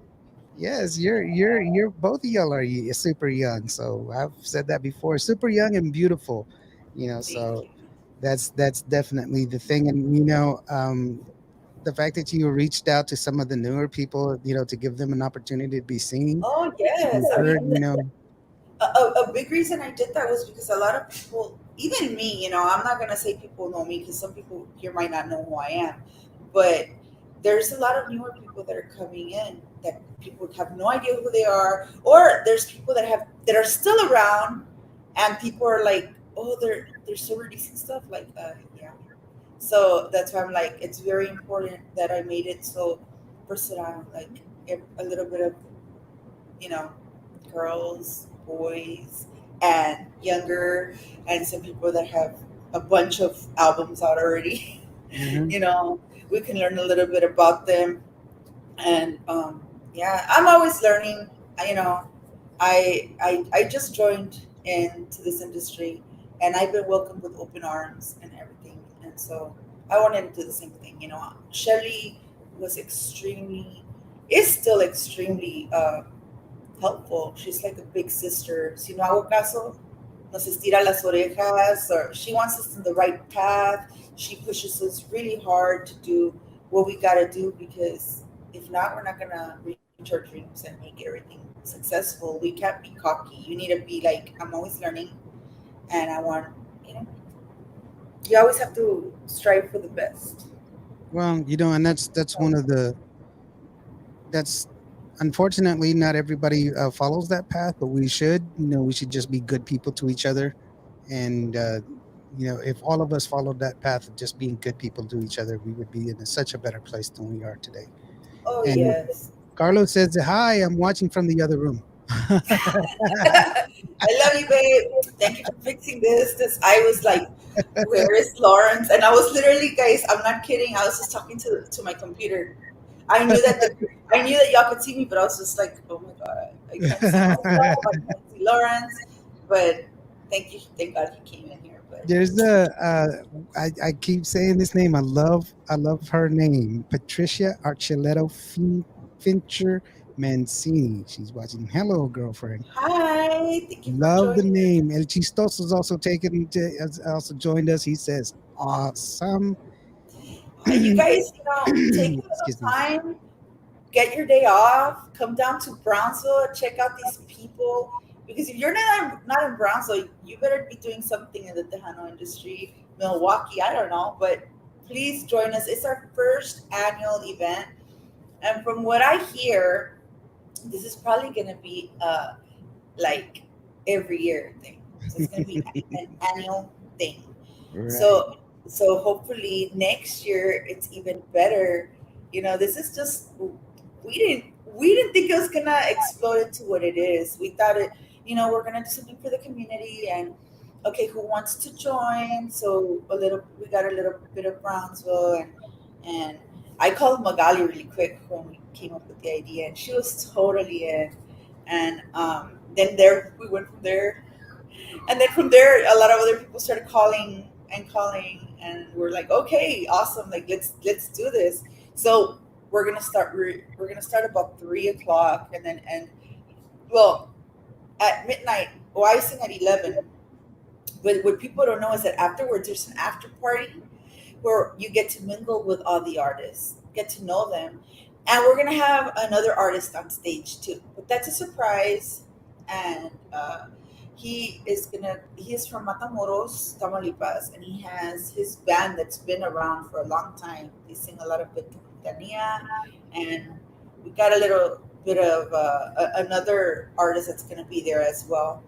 Speaker 4: yes, you're both of y'all are super young. So I've said that before, super young and beautiful.
Speaker 2: Thank
Speaker 4: So
Speaker 2: you.
Speaker 4: that's definitely the thing. And the fact that you reached out to some of the newer people, to give them an opportunity to be seen,
Speaker 2: Oh,
Speaker 4: to be
Speaker 2: yes. I
Speaker 4: heard.
Speaker 2: mean, a big reason I did that was because a lot of people, even me, I'm not going to say people know me because some people here might not know who I am, but there's a lot of newer people that are coming in that people have no idea who they are, or there's people that are still around, and people are like, oh, they're so releasing stuff like yeah. So that's why I'm like, it's very important that I made it so versatile, like a little bit of you know, girls, boys, and younger, and some people that have a bunch of albums out already.
Speaker 4: Mhm.
Speaker 2: you know, we can learn a little bit about them, and yeah, I'm always learning. I just joined into this industry, and I've been welcomed with open arms and everything, and so I wanted to do the same thing. Shelly was extremely, is still extremely helpful. She's like a big sister. Si no hago caso, nos estira las orejas, or she wants us in the right path. She pushes us really hard to do what we got to do because if not, we're not going to reach our dreams and make everything successful. We can't be cocky. You need to be like, I'm always learning, and you know, you always have to strive for the best.
Speaker 4: Well, and that's one of the that's unfortunately not everybody follows that path, but we should. We should just be good people to each other, and if all of us followed that path of just being good people to each other, we would be in such a better place than we are today.
Speaker 2: Oh,
Speaker 4: And
Speaker 2: yes.
Speaker 4: Carlos says, "Hi, I'm watching from the other room."
Speaker 2: I love you, babe. Thank you for fixing this. This I was like, where is Lawrence? And I was literally, guys, I'm not kidding. I was just talking to my computer. I knew that y'all could see me, but I was just like, oh my god, I can't see myself. I can't see Lawrence. But thank God he came in here. But
Speaker 4: There's I keep saying this name. I love her name, Patricia Archuleta Fincher Mancini. She's watching. Hello, girlfriend.
Speaker 2: hi, thank you for
Speaker 4: Love the
Speaker 2: joining.
Speaker 4: name. El Chistoso has also joined us. He says, "Awesome."
Speaker 2: You guys, take a little
Speaker 4: Excuse me.
Speaker 2: time, get your day off, come down to Brownsville, check out these people. Because if you're not in Brownsville, you better be doing something in the Tejano industry, Milwaukee, I don't know. But please join us. It's our first annual event. And from what I hear, this is probably going to be like every year thing. So it's going to be an annual thing.
Speaker 4: Right.
Speaker 2: So hopefully next year it's even better. This is just we didn't think it was gonna explode into what it is. We thought we're gonna do something for the community, and okay, who wants to join? So we got a little bit of Brownsville, and I called Magali really quick when we came up with the idea, and she was totally in. And then there we went from there, and then from there, a lot of other people started calling, and we're like, okay, awesome, like let's do this. So we're gonna start about 3 o'clock, and then and well at midnight. Well, I sing at 11, but what people don't know is that afterwards there's an after party where you get to mingle with all the artists, get to know them. And we're going to have another artist on stage too. But that's a surprise. And he is from Matamoros, Tamaulipas, and he has his band that's been around for a long time. They sing a lot of Betania, and we got a little bit of another artist that's going to be there as well.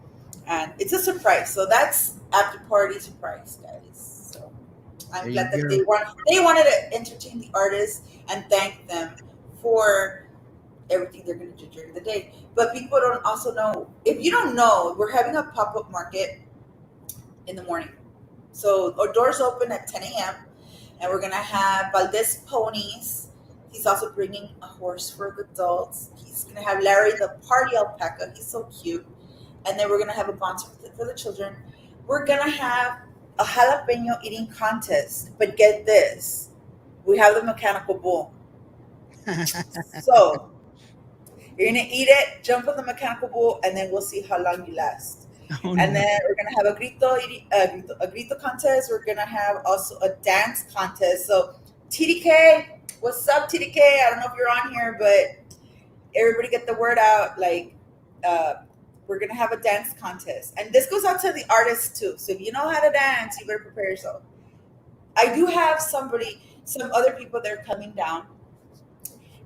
Speaker 2: And it's a surprise. So that's after party surprise, guys. So I'm
Speaker 4: There you
Speaker 2: glad that
Speaker 4: go.
Speaker 2: they wanted to entertain the artists and thank them for everything they're going to do during the day. But people don't also know. If you don't know, we're having a pop up market in the morning. So our doors open at 10 a.m. and we're going to have Valdez ponies. He's also bringing a horse for the adults. He's going to have Larry the party alpaca. He's so cute. And then we're going to have a concert for the children. We're going to have a jalapeno eating contest. But get this, we have the mechanical bull. So you're gonna eat it, jump on the mechanical bull, and then we'll see how long you last.
Speaker 4: Oh,
Speaker 2: And
Speaker 4: no.
Speaker 2: then we're gonna have a grito contest. We're gonna have also a dance contest. So TDK, what's up, TDK? I don't know if you're on here, but everybody get the word out. Like, uh, we're gonna have a dance contest, and this goes out to the artists too. So if you know how to dance, you better prepare yourself. I do have some other people that are coming down,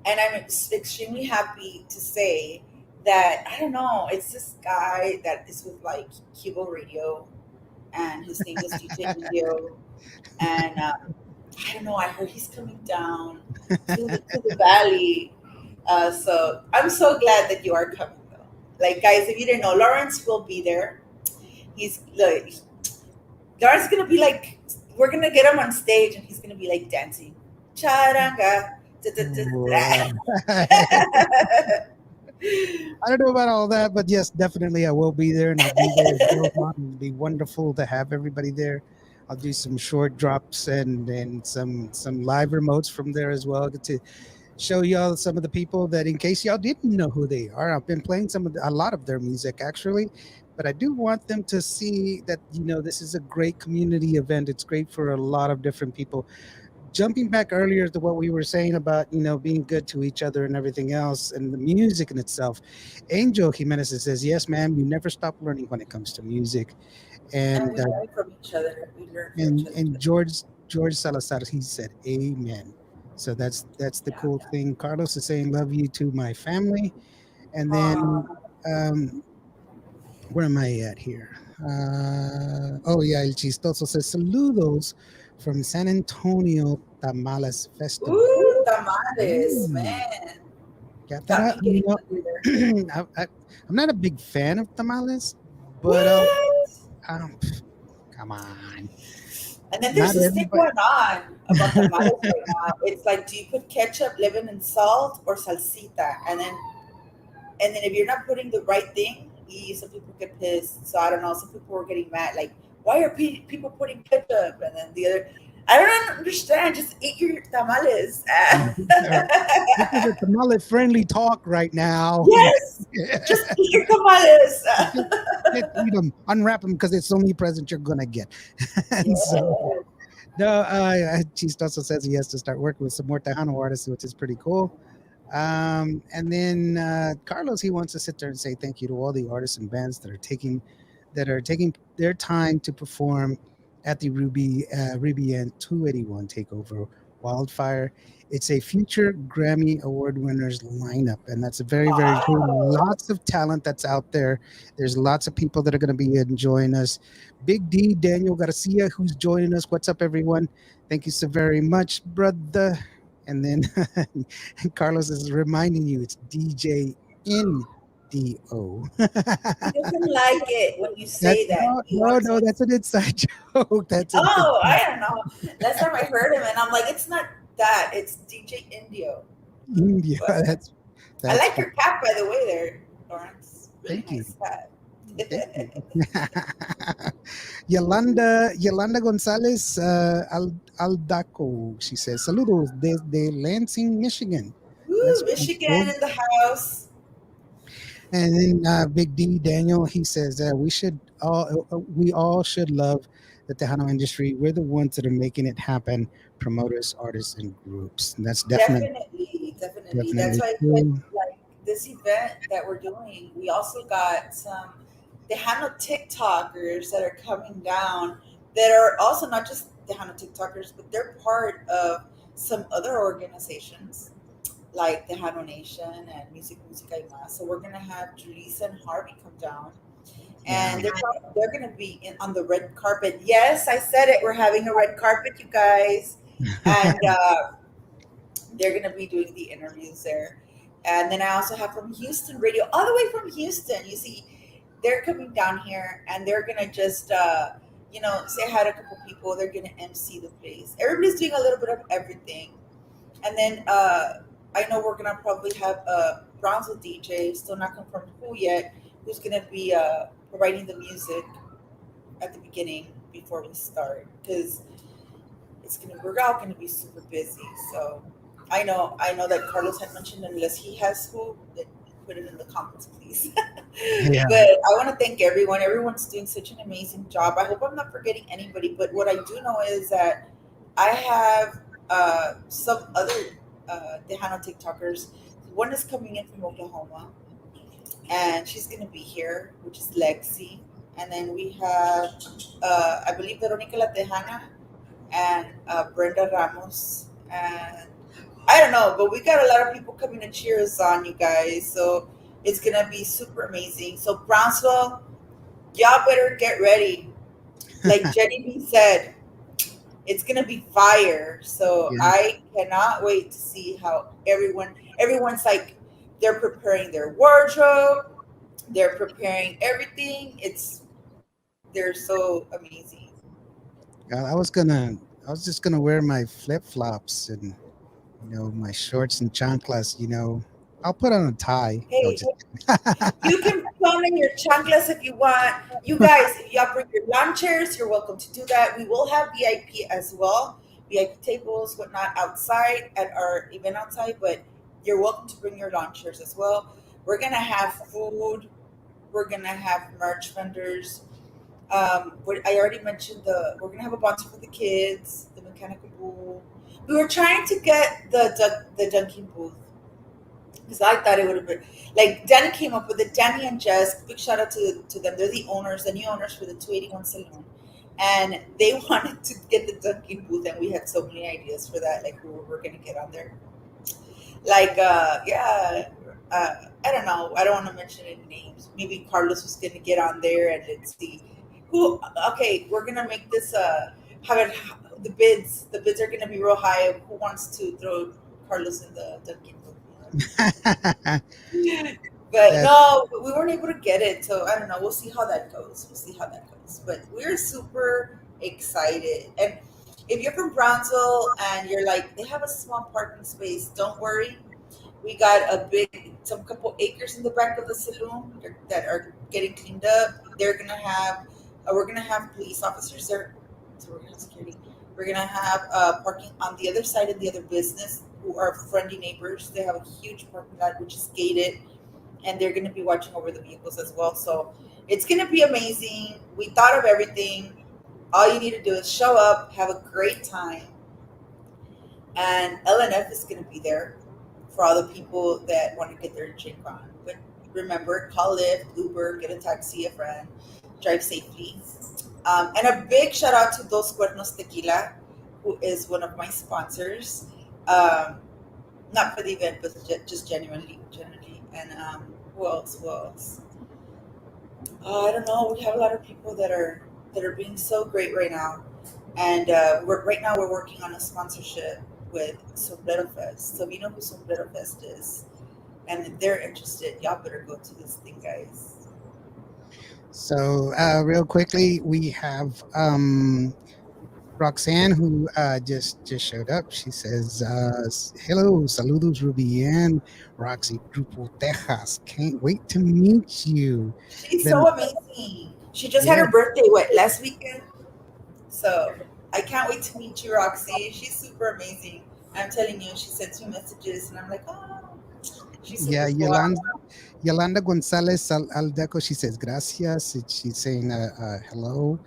Speaker 2: and I'm extremely happy to say that I don't know. It's this guy that is with like Cubo Radio, and his name is DJ Video, and I don't know. I heard he's coming down to the valley, so I'm so glad that you are coming though. Like guys, if you didn't know, Lawrence will be there. He's like Lawrence is gonna be like we're gonna get him on stage, and he's gonna be like dancing, charanga. Da, da, da,
Speaker 4: Wow.
Speaker 2: da.
Speaker 4: I don't know about all that, but yes, definitely I will be there, and I'll be there as well. It'll be wonderful to have everybody there. I'll do some short drops and some live remotes from there as well. Get to show y'all some of the people that, in case y'all didn't know who they are, I've been playing a lot of their music actually, but I do want them to see that this is a great community event. It's great for a lot of different people. Jumping back earlier to what we were saying about being good to each other and everything else and the music in itself. Angel Jimenez says, yes ma'am, you never stop learning when it comes to music.
Speaker 2: And
Speaker 4: and
Speaker 2: we learn from each other. We learn from each
Speaker 4: and
Speaker 2: other.
Speaker 4: and George Salazar, he said amen. So that's the
Speaker 2: Yeah.
Speaker 4: cool thing. Carlos is saying love you to my family. And then
Speaker 2: Aw.
Speaker 4: um where am I at here? Oh yeah, El Chistoso says saludos from San Antonio Tamales Festival.
Speaker 2: Ooh, tamales,
Speaker 4: Ooh,
Speaker 2: man.
Speaker 4: got that
Speaker 2: Got
Speaker 4: out.
Speaker 2: me getting hungry there.
Speaker 4: I'm not a big fan of tamales, but
Speaker 2: What?
Speaker 4: um, come on,
Speaker 2: And then there's
Speaker 4: not
Speaker 2: this thing
Speaker 4: everybody.
Speaker 2: going on about tamales right now. It's like, do you put ketchup, lemon, and salt, or salsita? And then if you're not putting the right thing, some people get pissed. So I don't know. Some people were getting mad, like, why are people putting ketchup? And then the other, I don't understand. Just eat your tamales.
Speaker 4: This is a tamale friendly talk right now.
Speaker 2: Yes, just eat your tamales.
Speaker 4: Just eat them, unwrap them because it's the only present you're gonna get. And so,
Speaker 2: Yes.
Speaker 4: no, Cheese also says he has to start working with some more Tejano artists, which is pretty cool. And then Carlos, he wants to sit there and say thank you to all the artists and bands that are taking their time to perform at the Ruby and 281 Takeover Wildfire. It's a future Grammy Award winners lineup, and that's a very, very cool.
Speaker 2: Wow.
Speaker 4: Lots of talent that's out there. There's lots of people that are going to be enjoying us. Big D, Daniel Garcia, who's joining us. What's up, everyone? Thank you so very much, brother. And then Carlos is reminding you it's DJ in. D-O.
Speaker 2: He doesn't like it when you say that.
Speaker 4: No,
Speaker 2: He
Speaker 4: no,
Speaker 2: wants
Speaker 4: no,
Speaker 2: us.
Speaker 4: that's an inside joke. That's an
Speaker 2: Oh,
Speaker 4: inside
Speaker 2: I don't know. Last time I heard him, and I'm like, it's not that. It's DJ Indio.
Speaker 4: India.
Speaker 2: But I
Speaker 4: That's
Speaker 2: like
Speaker 4: fun.
Speaker 2: your cap, by the way, there, Lawrence. Really
Speaker 4: Thank you.
Speaker 2: nice hat.
Speaker 4: Thank you. Yolanda Gonzalez Aldaco. She says, "Saludos desde Lansing, Michigan."
Speaker 2: Woo,
Speaker 4: That's pretty
Speaker 2: Michigan
Speaker 4: cool.
Speaker 2: in the house.
Speaker 4: And then Big D Daniel, he says we all should love the Tejano industry. We're the ones that are making it happen. Promoters, artists, and groups. And that's
Speaker 2: Definitely, definitely. That's
Speaker 4: definitely
Speaker 2: why I said,
Speaker 4: true.
Speaker 2: like, this event that we're doing, we also got some Tejano TikTokers that are coming down that are also not just Tejano TikTokers, but they're part of some other organizations like Tejano Nation and Music y Más. So we're gonna have Julissa and Harvey come down,
Speaker 4: Yeah.
Speaker 2: and they're gonna be on the red carpet. Yes, I said it. We're having a red carpet, you guys, and they're gonna be doing the interviews there. And then I also have from Houston Radio, all the way from Houston. You see, they're coming down here, and they're gonna just say hi to a couple people. They're gonna MC the place. Everybody's doing a little bit of everything. And then I know we're gonna probably have a Brownsville DJ, still not confirmed who yet, who's gonna be providing the music at the beginning before we start, because we're all gonna be super busy. So I know that Carlos had mentioned, unless he has who, then put it in the comments, please.
Speaker 4: Yeah.
Speaker 2: But I want to thank everyone. Everyone's doing such an amazing job. I hope I'm not forgetting anybody. But what I do know is that I have some other Tejano TikTokers. One is coming in from Oklahoma, and she's going to be here, which is Lexi. And then we have, I believe, Veronica La Tejana and Brenda Ramos. And I don't know, but we got a lot of people coming to cheer us on, you guys. So it's going to be super amazing. So, Brownsville, y'all better get ready. Like Jenny B said, it's gonna be fire. So
Speaker 4: Yeah.
Speaker 2: I cannot wait to see how everyone's like, they're preparing their wardrobe, they're preparing everything. They're so amazing.
Speaker 4: I was just gonna wear my flip flops and my shorts and chanclas. I'll put on a tie. No,
Speaker 2: Hey,
Speaker 4: just
Speaker 2: you can come in your chanclas if you want. You guys, if y'all bring your lawn chairs, you're welcome to do that. We will have VIP as well, VIP tables, whatnot, outside at our event outside, but you're welcome to bring your lawn chairs as well. We're gonna have food. We're gonna have merch vendors. I already mentioned we're gonna have a bouncer for the kids, the mechanical bull. We were trying to get the dunking booth, because I thought it would have been like Danny came up with it. Danny and Jess, big shout out to them. They're the new owners for the 281 Saloon, and they wanted to get the dunking booth, and we had so many ideas for that, like who we're gonna get on there. Like, I don't know. I don't want to mention any names. Maybe Carlos was gonna get on there, and let's see who. Okay, we're gonna make this. Have it. The bids. The bids are gonna be real high. Of who wants to throw Carlos in the dunking booth? But
Speaker 4: that.
Speaker 2: no, we weren't able to get it. So I don't know. We'll see how that goes. We'll see how that goes. But we're super excited. And if you're from Brownsville and you're like, they have a small parking space, don't worry. We got some couple acres in the back of the saloon that are getting cleaned up. We're gonna have police officers there. So we're gonna have security. We're gonna have parking on the other side of the other business, who are friendly neighbors. They have a huge parking lot which is gated, and they're going to be watching over the vehicles as well. So it's going to be amazing. We thought of everything. All you need to do is show up, have a great time, and LNF is going to be there for all the people that want to get their drink on. But remember, call Lyft, Uber, get a taxi, a friend, drive safely. And a big shout out to Dos Cuernos Tequila, who is one of my sponsors. Um, Not for the event, but just genuinely. And who else? Who else? I don't know. We have a lot of people that are being so great right now, and we're working on a sponsorship with Sombrero Fest. So you know who Sombrero Fest is, And if they're interested, y'all better go to this thing, guys.
Speaker 4: So, real quickly, we have Roxanne, who just showed up. She says, "Hello, saludos, Ruby and Roxy, Grupo Texas. Can't wait to meet you."
Speaker 2: She's
Speaker 4: Then,
Speaker 2: so amazing. She just had
Speaker 4: yeah,
Speaker 2: her birthday, last weekend? So I can't wait to meet you, Roxy. She's super amazing. I'm telling you, she sends me messages, and I'm like, oh, she's
Speaker 4: yeah,
Speaker 2: super cool.
Speaker 4: Yolanda Gonzalez Aldeco. She says, "Gracias." She's saying, "Hello,"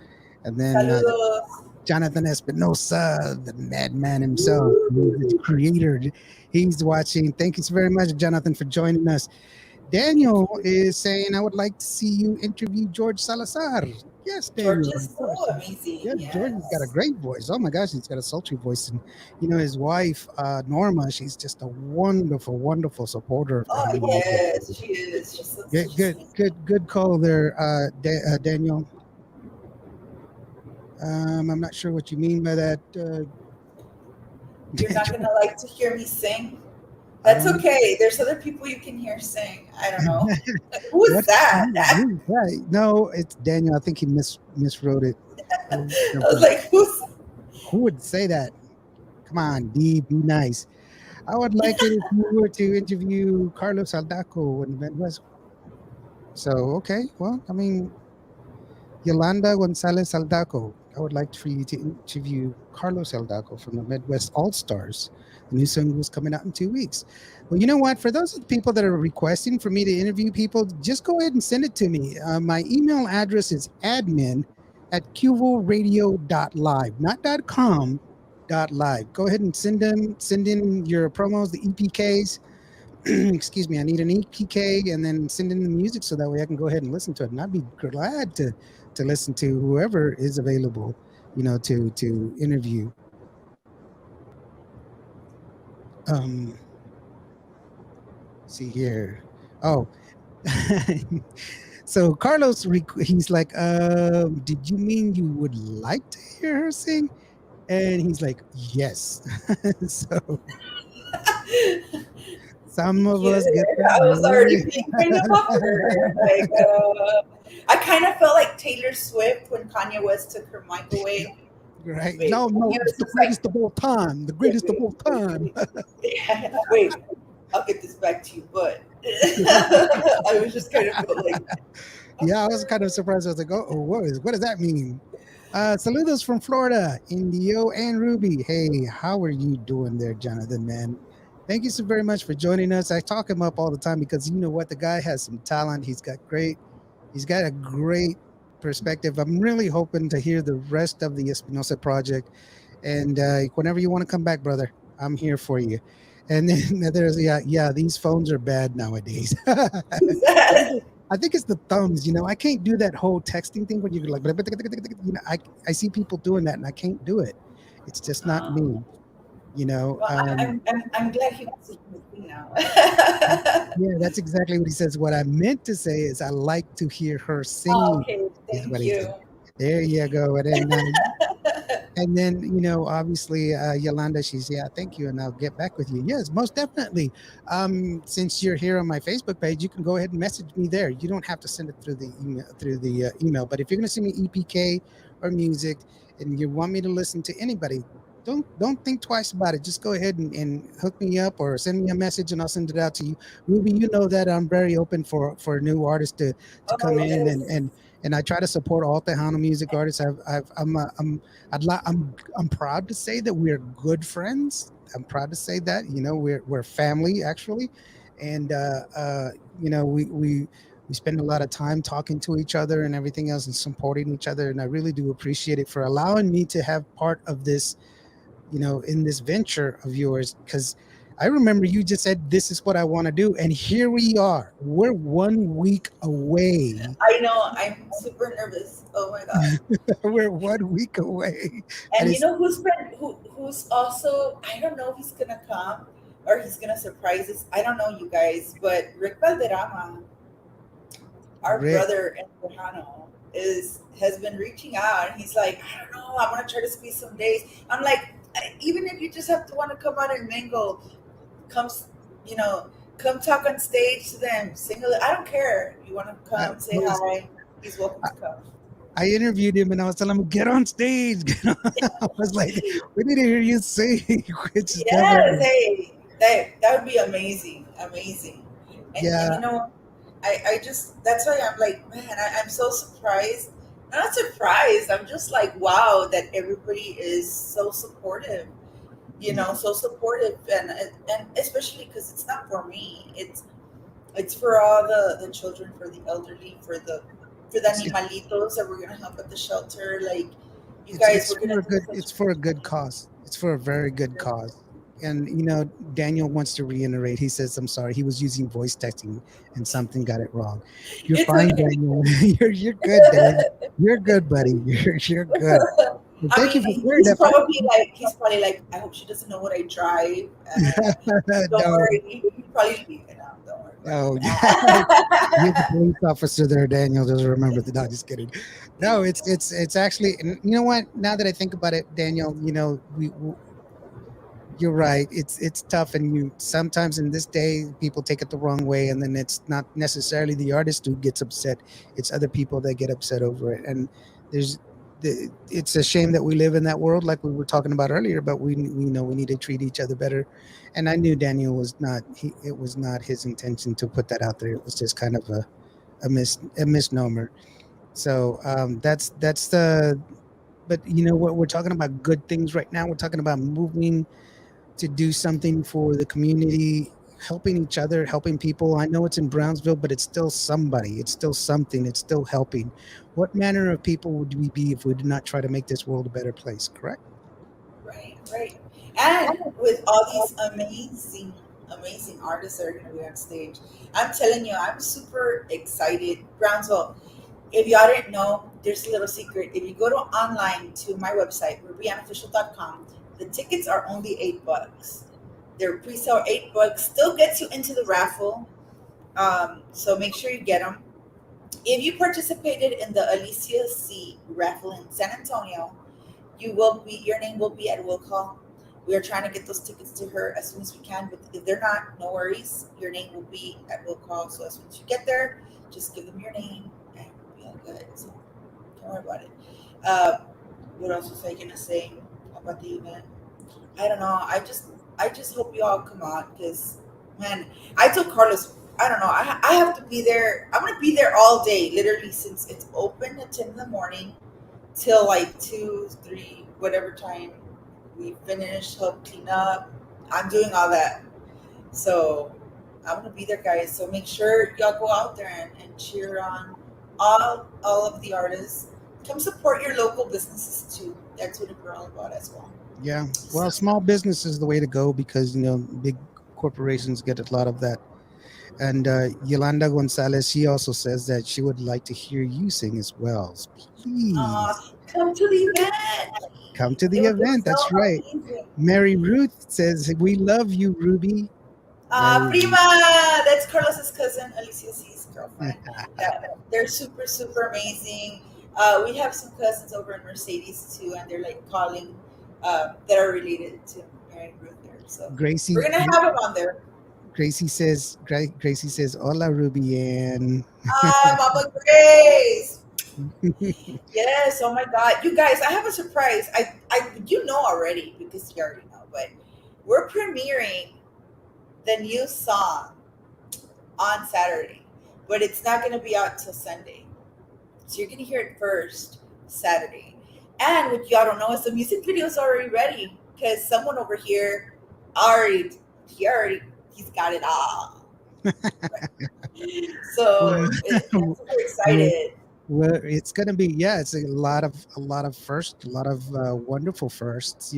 Speaker 4: and then
Speaker 2: Saludos.
Speaker 4: Jonathan Espinosa, the madman himself, the creator. He's watching. Thank you so very much, Jonathan, for joining us. Daniel is saying, I would like to see you interview George Salazar. Yes,
Speaker 2: George
Speaker 4: Daniel,
Speaker 2: is
Speaker 4: of
Speaker 2: so
Speaker 4: course.
Speaker 2: amazing.
Speaker 4: Yeah, George has got a
Speaker 2: Yes.
Speaker 4: great voice. Oh my gosh, he's got a sultry voice. And, his wife, Norma, she's just a wonderful, wonderful supporter of
Speaker 2: Oh,
Speaker 4: Tejano Music.
Speaker 2: yes, she is. She's such
Speaker 4: Good,
Speaker 2: a
Speaker 4: good,
Speaker 2: sweet.
Speaker 4: good call there, Daniel. I'm not sure what you mean by that.
Speaker 2: You're not gonna like to hear me sing.
Speaker 4: I
Speaker 2: That's
Speaker 4: don't
Speaker 2: okay. There's other people you can hear sing. I don't know. Who is
Speaker 4: What?
Speaker 2: that?
Speaker 4: Right. No, it's Daniel. I think he miswrote it.
Speaker 2: I was like, who's?
Speaker 4: Who would say that? Come on, D, be nice. I would like it if you were to interview Carlos Aldaco in the Midwest. So, okay. Well, I mean, Yolanda Gonzalez Aldaco. I would like for you to interview Carlos Aldaco from the Midwest All Stars. The new single is coming out in 2 weeks. Well, you know what? For those of the people that are requesting for me to interview people, just go ahead and send it to me. My email address is admin@cuvoradio.live, not .com, .live. Go ahead and send in your promos, the EPKs. Excuse me, I need an EPK and then send in the music so that way I can go ahead and listen to it. And I'd be glad to listen to whoever is available, to interview. Um, see here. Oh, so Carlos, he's like, did you mean you would like to hear her sing? And he's like, yes. So some of
Speaker 2: Yeah,
Speaker 4: us get
Speaker 2: I was already
Speaker 4: that.
Speaker 2: being kind of awkward. Like, I kind of felt like Taylor Swift when Kanye West took her mic away.
Speaker 4: Right.
Speaker 2: Wait,
Speaker 4: No,
Speaker 2: he
Speaker 4: it's
Speaker 2: was
Speaker 4: the
Speaker 2: just like,
Speaker 4: greatest of all time. The
Speaker 2: wait,
Speaker 4: greatest of
Speaker 2: wait,
Speaker 4: all
Speaker 2: wait,
Speaker 4: time.
Speaker 2: wait. I'll get this back to you, but I was just kind of felt like,
Speaker 4: Yeah, I was kind of surprised. I was like, oh, what does that mean? Saludos from Florida, Indio and Ruby. Hey, how are you doing there, Jonathan, man? Thank you so very much for joining us. I talk him up all the time because you know what? The guy has some talent. He's got a great perspective. I'm really hoping to hear the rest of the Espinosa project. And whenever you want to come back, brother, I'm here for you. And then there's these phones are bad nowadays.
Speaker 2: who's that?
Speaker 4: I think it's the thumbs. I can't do that whole texting thing when you're like, I see people doing that and I can't do it. It's just not me. You know,
Speaker 2: Well,
Speaker 4: um,
Speaker 2: I'm glad he wants to hear me now.
Speaker 4: yeah, that's exactly what he says. What I meant to say is I like to hear her
Speaker 2: Oh,
Speaker 4: singing.
Speaker 2: okay,
Speaker 4: Is what
Speaker 2: thank
Speaker 4: he said.
Speaker 2: you.
Speaker 4: There you go. And then, obviously, Yolanda, she's, yeah, thank you. And I'll get back with you. Yes, most definitely. Since you're here on my Facebook page, you can go ahead and message me there. You don't have to send it through the email. But if you're going to send me EPK or music and you want me to listen to anybody, don't think twice about it. Just go ahead and hook me up or send me a message and I'll send it out to you. Ruby, you know that I'm very open for new artists to come
Speaker 2: Oh,
Speaker 4: in
Speaker 2: yes.
Speaker 4: and I try to support all Tejano music artists. I'm proud to say that we're good friends. I'm proud to say that we're family actually, and we spend a lot of time talking to each other and everything else and supporting each other. And I really do appreciate it for allowing me to have part of this, in this venture of yours. Because I remember you just said this is what I want to do, and here we are. We're 1 week away.
Speaker 2: I know. I'm super nervous. Oh my god.
Speaker 4: We're 1 week away, and
Speaker 2: And you
Speaker 4: it's
Speaker 2: know who's also, I don't know if he's gonna come or he's gonna surprise us. I don't know, you guys, but Rick Valderrama, our
Speaker 4: Rick.
Speaker 2: brother in Tejano, has been reaching out. And he's like, I don't know, I want to try to squeeze some days. I'm like, even if you just have to want to come out and mingle, comes, you know, Come talk on stage to them. Sing a I don't care. You want to
Speaker 4: I
Speaker 2: come say
Speaker 4: was
Speaker 2: hi? He's welcome to come.
Speaker 4: I interviewed him and I was telling him, get on stage. Get on. I was like, we need to hear you sing, which is
Speaker 2: Yes,
Speaker 4: definitely,
Speaker 2: hey, that would be amazing, amazing. And
Speaker 4: yeah,
Speaker 2: you know, I just that's why I'm like, man, I'm so surprised. I'm not surprised. I'm just like, wow, that everybody is so supportive. So supportive, and especially because it's not for me. It's for all the children, for the elderly, for the
Speaker 4: it's, it,
Speaker 2: animalitos that we're gonna help at the shelter. Like, you
Speaker 4: it's
Speaker 2: guys,
Speaker 4: it's
Speaker 2: we're gonna
Speaker 4: for a
Speaker 2: do
Speaker 4: good
Speaker 2: such.
Speaker 4: it's for a good cause. It's for a very good cause. And Daniel wants to reiterate. He says, "I'm sorry. He was using voice texting and something got it wrong. You're
Speaker 2: It's
Speaker 4: fine,
Speaker 2: okay.
Speaker 4: Daniel. you're good, Dan. You're good, buddy. You're good. And
Speaker 2: I
Speaker 4: thank
Speaker 2: mean,
Speaker 4: you for sharing that.
Speaker 2: he's probably like, I hope she doesn't know what I drive. Don't
Speaker 4: No,
Speaker 2: worry, he probably don't worry about
Speaker 4: no, yeah. You're the
Speaker 2: it.
Speaker 4: police officer there, Daniel. Just remember that. No, just kidding. No, it's actually, and you know what? Now that I think about it, Daniel, you're right. It's tough, and you sometimes in this day people take it the wrong way, and then it's not necessarily the artist who gets upset. It's other people that get upset over it, and there's it's a shame that we live in that world, like we were talking about earlier. But we know we need to treat each other better, and I knew Daniel was not. It was not his intention to put that out there. It was just kind of a misnomer. So that's the. But you know what? We're talking about good things right now. We're talking about moving to do something for the community, helping each other, helping people. I know it's in Brownsville, but it's still somebody, it's still something, it's still helping. What manner of people would we be if we did not try to make this world a better place, correct?
Speaker 2: Right, right. And with all these amazing, amazing artists that are going to be on stage, I'm telling you, I'm super excited. Brownsville, if y'all didn't know, there's a little secret. If you go to online to my website, rubyunofficial.com, the tickets are only $8. They're pre-sale $8. Still gets you into the raffle. So make sure you get them. If you participated in the Alicia C raffle in San Antonio, your name will be at will call. We are trying to get those tickets to her as soon as we can, but if they're not, no worries. Your name will be at will call. So as soon as you get there, just give them your name and we'll be all good. So don't worry about it. Uh, what else was I gonna say about the event? I don't know. I just hope you all come out because, man, I told Carlos, I don't know. I have to be there. I'm gonna be there all day, literally, since it's open at 10 in the morning till like 2, 3, whatever time we finish, help clean up. I'm doing all that. So I'm gonna be there, guys. So make sure y'all go out there and cheer on all of the artists. Come support your local businesses too. That's what we're all about as well.
Speaker 4: Yeah.
Speaker 2: So
Speaker 4: Well, small business is the way to go because big corporations get a lot of that. And Yolanda Gonzalez, she also says that she would like to hear you sing as well. Please
Speaker 2: come to the event,
Speaker 4: come to
Speaker 2: please.
Speaker 4: the
Speaker 2: It would be
Speaker 4: event.
Speaker 2: so
Speaker 4: That's right.
Speaker 2: amazing.
Speaker 4: Mary Ruth says, we love you, Ruby. Mary
Speaker 2: Prima,
Speaker 4: Ruth.
Speaker 2: that's Carlos's cousin, Alicia C's girlfriend. Yeah, they're super, super amazing. We have some cousins over in Mercedes too, and they're like calling that are related to Mary Ruth there. So we're
Speaker 4: Gracie
Speaker 2: gonna have them on there.
Speaker 4: Gracie says, hola, Ruby Ann.
Speaker 2: Mama Grace. Yes. Oh my God, you guys, I have a surprise. You know already because you already know, but we're premiering the new song on Saturday, but it's not going to be out till Sunday. So you're going to hear it first Saturday. And what y'all don't know is the music video is already ready because someone over here already, he already, he's got it all.
Speaker 4: well,
Speaker 2: So I'm super
Speaker 4: well,
Speaker 2: excited.
Speaker 4: well, it's gonna be, yeah, it's a lot of first, a lot of wonderful firsts,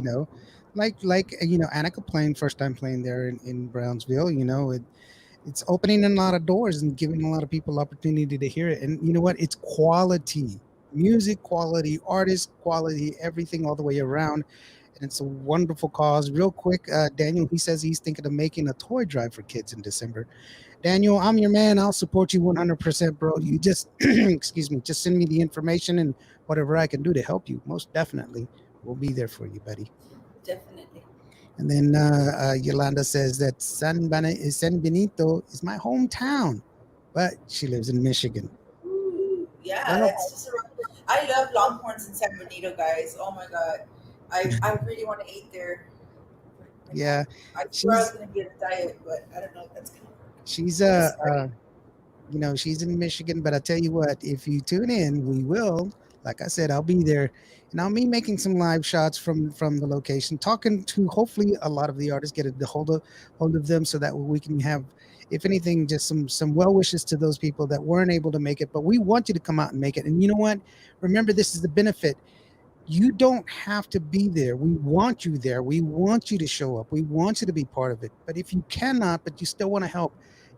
Speaker 4: like Annika playing first time playing there in Brownsville. It's opening a lot of doors and giving a lot of people opportunity to hear it. And you know what? It's quality music, quality artist, quality everything all the way around. And it's a wonderful cause. Real quick, Daniel, he says he's thinking of making a toy drive for kids in December. Daniel, I'm your man. I'll support you 100%, bro. You just, excuse me, just send me the information and whatever I can do to help you. Most definitely, we'll be there for you, buddy.
Speaker 2: Definitely.
Speaker 4: And then Yolanda says that San Benito is my hometown, but she lives in Michigan.
Speaker 2: Ooh, yeah,
Speaker 4: Well,
Speaker 2: that's just around. I love Longhorns in San Benito, guys. Oh my god, I really want to eat there. Like,
Speaker 4: yeah,
Speaker 2: I swear I was
Speaker 4: she's
Speaker 2: gonna be on a diet, but I don't know if that's gonna work.
Speaker 4: she's
Speaker 2: I'm just starting.
Speaker 4: she's in Michigan, but I tell you what, if you tune in, we will. Like I said, I'll be there, and I'll be making some live shots from the location, talking to hopefully a lot of the artists, get a hold of them, so that we can have, if anything, just some well wishes to those people that weren't able to make it. But we want you to come out and make it. And you know what? Remember, this is the benefit. You don't have to be there. We want you there. We want you to show up. We want you to be part of it. But if you cannot, but you still want to help,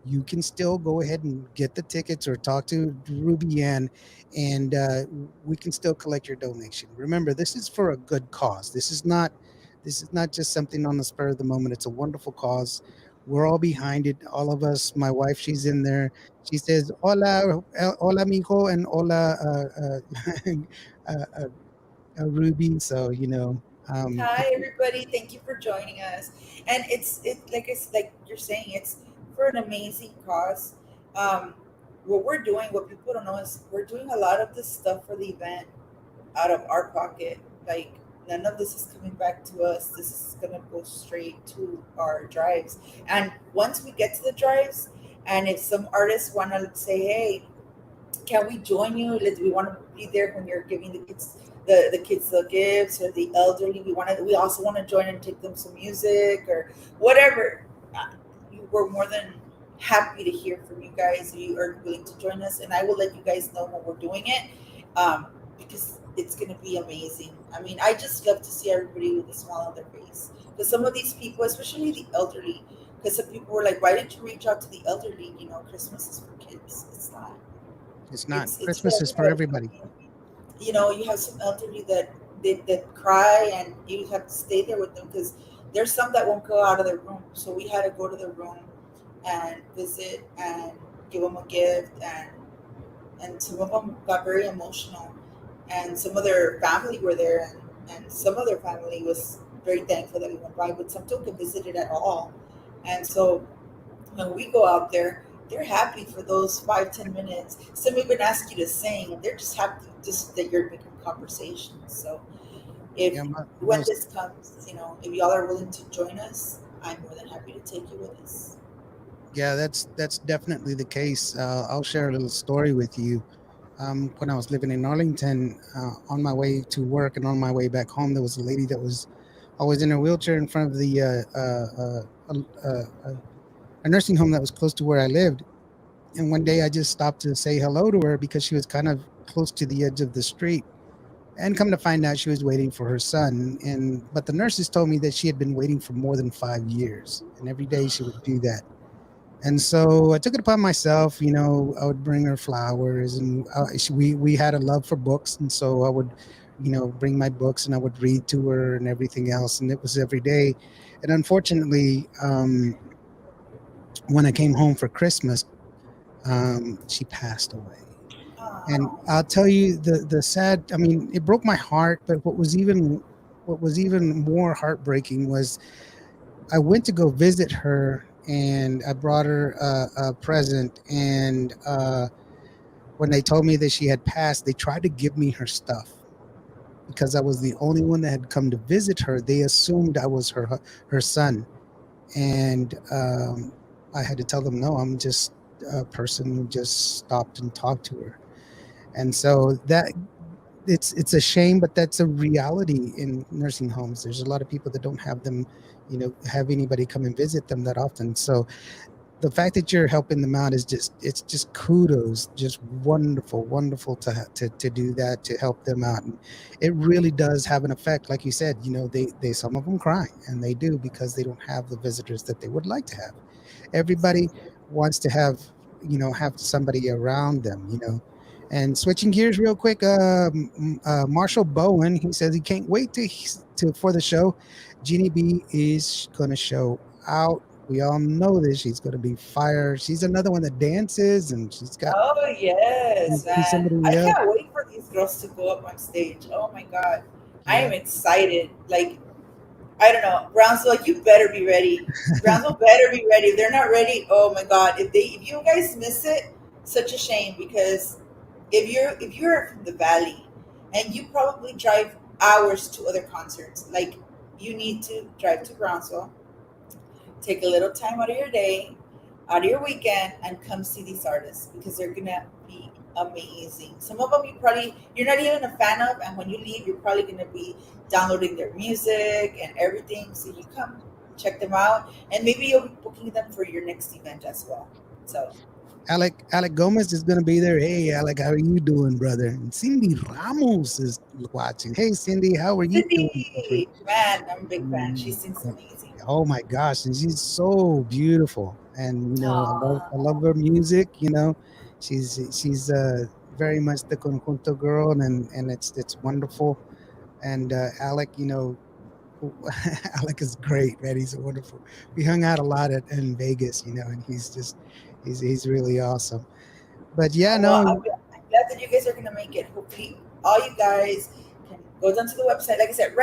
Speaker 4: you can still go ahead and get the tickets or talk to Ruby Ann, and we can still collect your donation. Remember, this is for a good cause. This is not just something on the spur of the moment. It's a wonderful cause. We're all behind it. All of us. My wife, she's in there. She says, "Hola, hola, mijo," and "Hola." Ruby. So
Speaker 2: Hi, everybody. Thank you for joining us. And like you're saying, it's for an amazing cause. Um, what we're doing, what people don't know is we're doing a lot of this stuff for the event out of our pocket. Like none of this is coming back to us. This is gonna go straight to our drives. And once we get to the drives, and if some artists want to say, "Hey, can we join you? We want to be there when you're giving the kids the gifts or the elderly. We also want to join and take them some music or whatever." Uh, we're more than happy to hear from you guys. You are willing to join us, and I will let you guys know when we're doing it, because it's going to be amazing. I mean, I just love to see everybody with a smile on their face. Because some of these people, especially the elderly, because some people were like, "Why didn't you reach out to the elderly? Christmas is for kids. It's not.
Speaker 4: it's not.
Speaker 2: It's for
Speaker 4: Christmas is for
Speaker 2: everybody.
Speaker 4: everybody.
Speaker 2: You have some elderly that cry, and you have to stay there with them because there's some that won't go out of their room. So we had to go to their room and visit and give them a gift, and some of them got very emotional, and some of their family were there, and some of their family was very thankful that we went by, but some don't visit it at all. And so when we go out there, they're happy for those 5-10 minutes. Some even ask you to sing, and they're just happy just that you're making conversation. So if
Speaker 4: Yeah,
Speaker 2: when this comes, if y'all are willing to join us, I'm more than happy to take you with us.
Speaker 4: yeah, that's definitely the case. I'll share a little story with you. When I was living in Arlington, on my way to work and on my way back home, there was a lady that was always in her wheelchair in front of a nursing home that was close to where I lived. And one day I just stopped to say hello to her because she was kind of close to the edge of the street. And come to find out, she was waiting for her son. And but the nurses told me that she had been waiting for more than 5 years, and every day she would do that. And so I took it upon myself. I would bring her flowers, and we had a love for books, and so I would, bring my books and I would read to her and everything else, and it was every day. And unfortunately, when I came home for Christmas, she passed away. And
Speaker 2: Oh,
Speaker 4: I'll tell you the sad. I mean, it broke my heart. But what was even more heartbreaking was I went to go visit her, and I brought her a present. And when they told me that she had passed, they tried to give me her stuff because I was the only one that had come to visit her. They assumed I was her son, and I had to tell them, no, I'm just a person who just stopped and talked to her. And so that it's a shame, but that's a reality in nursing homes. There's a lot of people that don't have them, have anybody come and visit them that often. So the fact that you're helping them out is just kudos, just wonderful, wonderful to do that, to help them out. And it really does have an effect. Like you said, they some of them cry, and they do, because they don't have the visitors that they would like to have. Everybody wants to have somebody around them. And switching gears real quick, Marshall Bowen, he says he can't wait to for the show. Jeannie B is gonna show out. We all know this. She's gonna be fire. She's another one that dances, and
Speaker 2: oh yes,
Speaker 4: she's
Speaker 2: man!
Speaker 4: somebody
Speaker 2: I
Speaker 4: we love.
Speaker 2: can't wait for these girls to go up on stage. Oh my god, I
Speaker 4: Yeah,
Speaker 2: am excited. Like I don't know. Brownsville, you better be ready. Brownsville better be ready. If they're not ready, oh my God. If you guys miss it, such a shame because if you're from the valley and you probably drive hours to other concerts, like you need to drive to Brownsville, take a little time out of your day, out of your weekend, and come see these artists because they're gonna be amazing. Some of them you're not even a fan of, and when you leave, you're probably gonna be downloading their music and everything. So you come check them out, and maybe you'll be booking them for your next event as well. So
Speaker 4: Alec Gomez is gonna be there. Hey, Alec, how are you doing, brother? And Cindy Ramos is watching. Hey, Cindy, how are you doing, girlfriend?
Speaker 2: Cindy, man, I'm a big fan. She
Speaker 4: Mm,
Speaker 2: sings
Speaker 4: yeah.
Speaker 2: amazing.
Speaker 4: Oh my gosh, and she's so beautiful. And
Speaker 2: Aw.
Speaker 4: I love her music. She's very much the conjunto girl, and it's wonderful. And Alec, Alec is great, man. He's wonderful. We hung out a lot in Vegas, and he's really awesome. But yeah,
Speaker 2: Oh, well,
Speaker 4: no,
Speaker 2: I'm glad that you guys are gonna make it. Hopefully, all you guys can go down to the website. Like I said,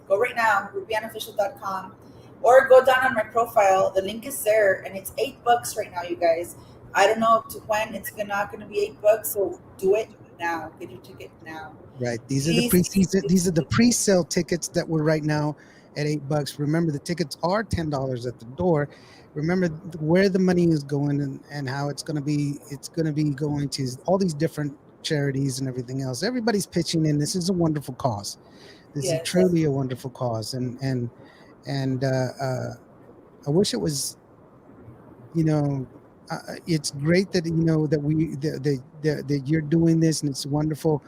Speaker 2: go right now, rubyunofficial.com, or go down on my profile. The link is there, and it's $8 right now, you guys. I don't know to when it's not gonna be $8, so do it now. Get your ticket now.
Speaker 4: right. These are the
Speaker 2: Please, please,
Speaker 4: preseason.
Speaker 2: please,
Speaker 4: These are the
Speaker 2: please.
Speaker 4: pre-sale tickets that were right now at $8. Remember, the tickets are $10 at the door. Remember where the money is going and how it's going to be. It's going to be going to all these different charities and everything else. Everybody's pitching in. This is a wonderful cause. This is
Speaker 2: Yes.
Speaker 4: truly a wonderful cause, and I wish it was. It's great that that that you're doing this, and it's wonderful,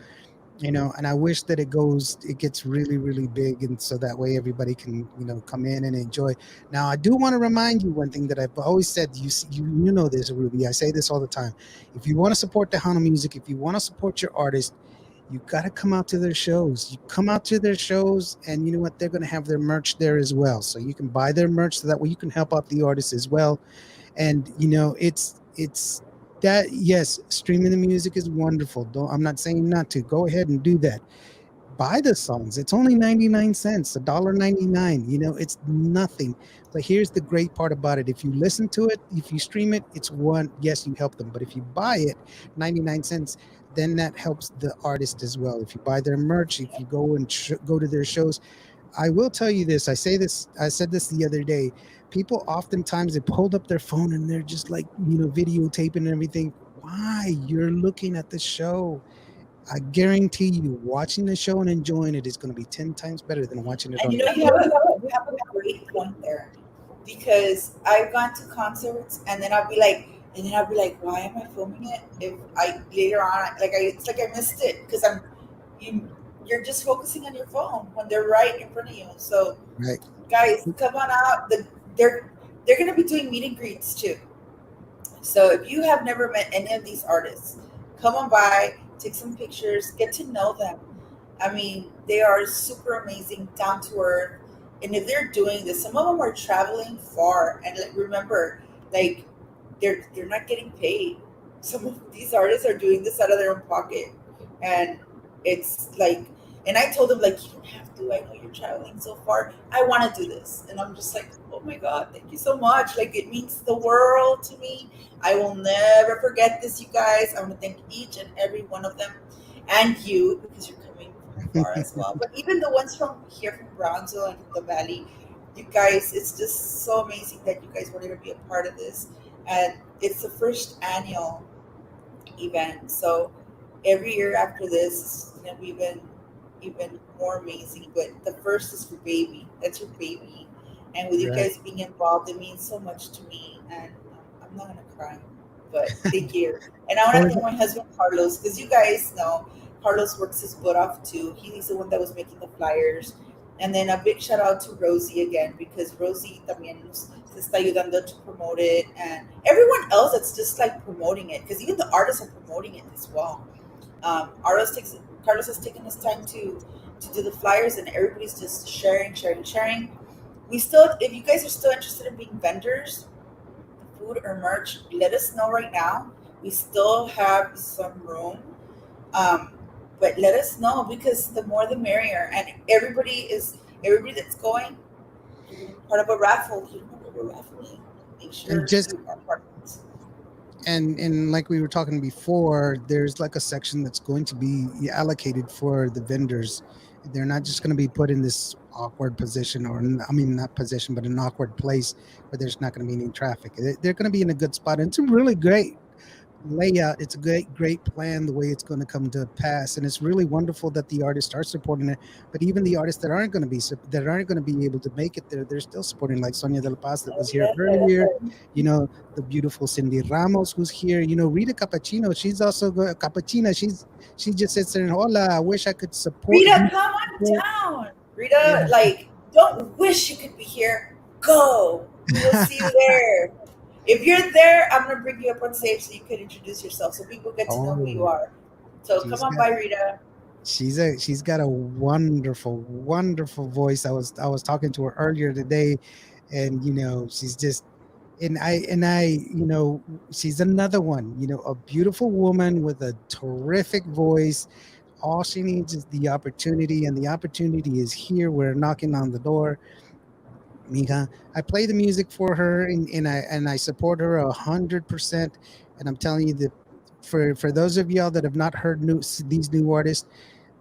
Speaker 4: and I wish that it gets really, really big, and so that way everybody can, come in and enjoy. Now, I do want to remind you one thing that I've always said. You know this, Ruby. I say this all the time. If you want to support Tejano music, if you want to support your artist, you got to come out to their shows. You come out to their shows, and you know what? They're going to have their merch there as well, so you can buy their merch, so that way you can help out the artists as well. And it's that, yes, streaming the music is wonderful. Don't I'm not saying not to. Go ahead and do that. Buy the songs. It's only 99 cents, $1.99. It's nothing. But here's the great part about it. If you listen to it, if you stream it, it's one, yes, you help them. But if you buy it, 99 cents, then that helps the artist as well. If you buy their merch, if you go and go to their shows, I will tell you this. I said this the other day. People oftentimes they hold up their phone and they're just like, videotaping and everything. Why? You're looking at the show. I guarantee you, watching the show and enjoying it is going to be 10 times better than watching it
Speaker 2: And
Speaker 4: on your
Speaker 2: you have a great point there, because I've gone to concerts and then I'll be like, why am I filming it? If I later on, it's like I missed it because you, you're just focusing on your phone when they're right in front of you. So
Speaker 4: right.
Speaker 2: guys, come on out. They're gonna be doing meet and greets too. So if you have never met any of these artists, come on by, take some pictures, get to know them. I mean, they are super amazing, down to earth. And if they're doing this, some of them are traveling far. And like, remember, like they're not getting paid. Some of these artists are doing this out of their own pocket, and it's like, and I told them like, you don't have to. I know you're traveling so far. I want to do this, and I'm just like, oh my god, thank you so much. Like it means the world to me. I will never forget this, you guys. I want to thank each and every one of them, and you because you're coming from far as well. But even the ones from here, from Brownsville and from the Valley, you guys, it's just so amazing that you guys wanted to be a part of this, and it's the first annual event. So every year after this is gonna be even more amazing. But the first is for baby. That's your baby, and with you
Speaker 4: Right.
Speaker 2: guys being involved, it means so much to me. And I'm not gonna cry, but thank you. And I want to
Speaker 4: Well,
Speaker 2: thank my husband Carlos, because you guys know Carlos works his butt off too. He's the one that was making the flyers. And then a big shout out to Rosie again, because Rosie también se está ayudando to promote it, and everyone else that's just like promoting it, because even the artists are promoting it as well. Carlos has taken his time to do the flyers, and everybody's just sharing, sharing, sharing. We still, if you guys are still interested in being vendors, food or merch, let us know right now. We still have some room, um, but let us know, because the more the merrier. And everybody is, everybody that's going, you're going to be part of a raffle. You remember we're raffling. Make
Speaker 4: And
Speaker 2: sure
Speaker 4: just
Speaker 2: you are part of it.
Speaker 4: and like we were talking before, there's like a section that's going to be allocated for the vendors. They're not just going to be put in this awkward position, or I mean, not position, but an awkward place where there's not going to be any traffic. They're going to be in a good spot. And it's a really great layout. It's a great plan the way it's going to come to pass, and it's really wonderful that the artists are supporting it. But even the artists that aren't going to be that aren't going to be able to make it there, they're still supporting, like Sonia de la Paz that
Speaker 2: Oh,
Speaker 4: was here earlier.
Speaker 2: yeah.
Speaker 4: You know, the beautiful Cindy Ramos who's here. You know, Rita Cappuccino, she's also Cappuccina. She just sits there and, hola, I wish I could support
Speaker 2: Rita,
Speaker 4: these
Speaker 2: come on
Speaker 4: people.
Speaker 2: down.
Speaker 4: Yeah.
Speaker 2: Rita, like, don't wish you could be here. Go. We will see you there. If you're there, I'm going to bring you up on stage so you can introduce yourself so people get to know who you
Speaker 4: Oh,
Speaker 2: are. So come
Speaker 4: she's
Speaker 2: on
Speaker 4: got
Speaker 2: by, Rita.
Speaker 4: she's got a wonderful voice. I was talking to her earlier today, and you know, she's just and I you know, she's another one, you know, a beautiful woman with a terrific voice. All she needs is the opportunity, and the opportunity is here. We're knocking on the door. Mija, I play the music for her, and I support her 100%. And I'm telling you that for those of y'all that have not heard these new artists,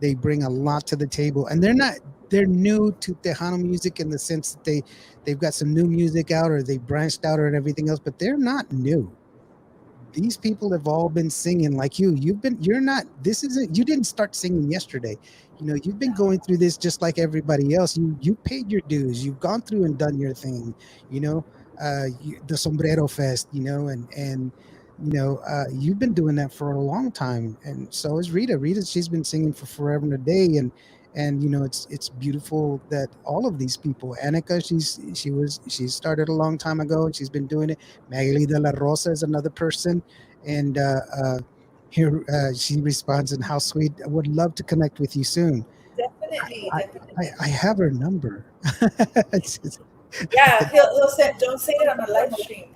Speaker 4: they bring a lot to the table, and they're new to Tejano music in the sense that they've got some new music out, or they branched out, or and everything else, but they're not new. These people have all been singing like you're not, this isn't, you didn't start singing yesterday. You know, you've been going through this just like everybody else. You paid your dues, you've gone through and done your thing, you know. The Sombrero Fest, you know, and you know, you've been doing that for a long time, and so is Rita. She's been singing for forever and a day, and you know, it's beautiful that all of these people. Annika, she started a long time ago, and she's been doing it. Magali de la Rosa is another person, and here she responds, and how sweet. I would love to connect with you soon.
Speaker 2: Definitely,
Speaker 4: I
Speaker 2: definitely.
Speaker 4: I have her number. It's just-
Speaker 2: Yeah, he'll send. Don't say it on a live stream.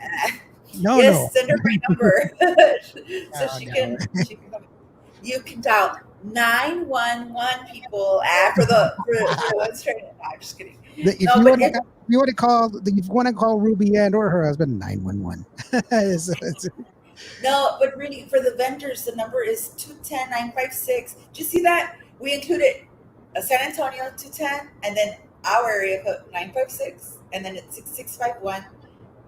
Speaker 4: no, no,
Speaker 2: Yes, send her my number so
Speaker 4: no, no.
Speaker 2: she can come. You can dial 911 people for the ones trying. No, I'm just kidding.
Speaker 4: If
Speaker 2: No,
Speaker 4: you
Speaker 2: but
Speaker 4: want to, if you want to call Ruby and or her husband, 911.
Speaker 2: no, but really for the vendors, the number is 210-956. Do you see that? We included San Antonio 210, and then our area code 956, and then it's 6651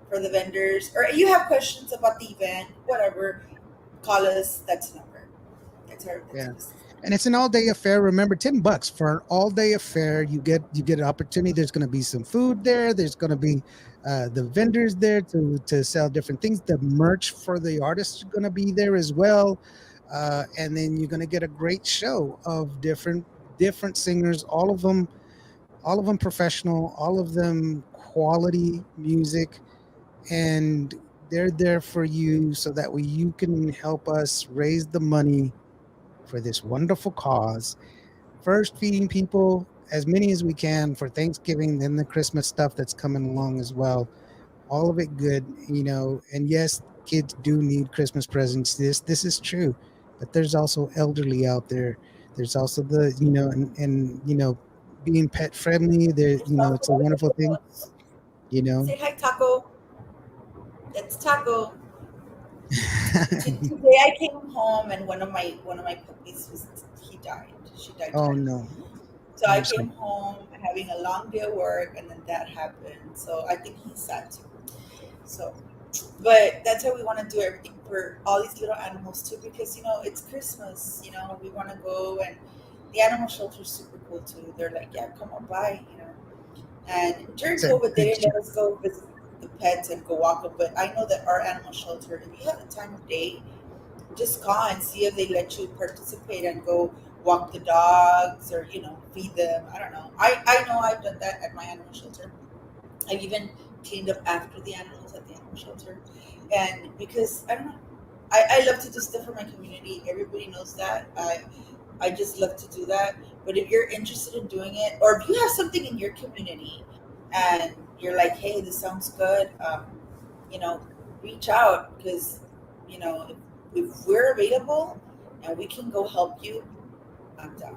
Speaker 2: for the vendors. Or you have questions about the event, whatever, call us. That's the number. That's our.
Speaker 4: Yeah.
Speaker 2: That's
Speaker 4: And it's an all day affair. Remember, $10 for an all day affair. You get an opportunity. There's going to be some food there. There's going to be the vendors there to sell different things. The merch for the artists are going to be there as well. And then you're going to get a great show of different singers. All of them professional. All of them quality music, and they're there for you so that way you can help us raise the money for this wonderful cause. First, feeding people as many as we can for Thanksgiving, then the Christmas stuff that's coming along as well. All of it good, you know. And yes, kids do need Christmas presents. This is true, but there's also elderly out there. There's also the, you know, and you know, being pet friendly. There, you know, it's a wonderful thing. You know.
Speaker 2: say hi, Taco. It's Taco. Today I came home and one of my puppies was he died. She died
Speaker 4: Oh
Speaker 2: twice.
Speaker 4: no,
Speaker 2: So I
Speaker 4: I'm sorry.
Speaker 2: came home having a long day of work, and then that happened. So I think he's sad too. So, but that's why we want to do everything for all these little animals too, because it's Christmas. We want to go, and the animal shelter is super cool too. They're like, yeah, come on by. And during
Speaker 4: It's a
Speaker 2: COVID, they
Speaker 4: big
Speaker 2: didn't let us go visit the pets and go walk them. But I know that our animal shelter, if you have the time of day, just call and see if they let you participate and go walk the dogs or feed them. I don't know. I know I've done that at my animal shelter. I've even cleaned up after the animals at the animal shelter. And because I don't know, I love to do stuff for my community. Everybody knows that. I just love to do that. But if you're interested in doing it, or if you have something in your community and you're like, hey, this sounds good, you know, reach out, because if we're available and we can go help you, I'm down.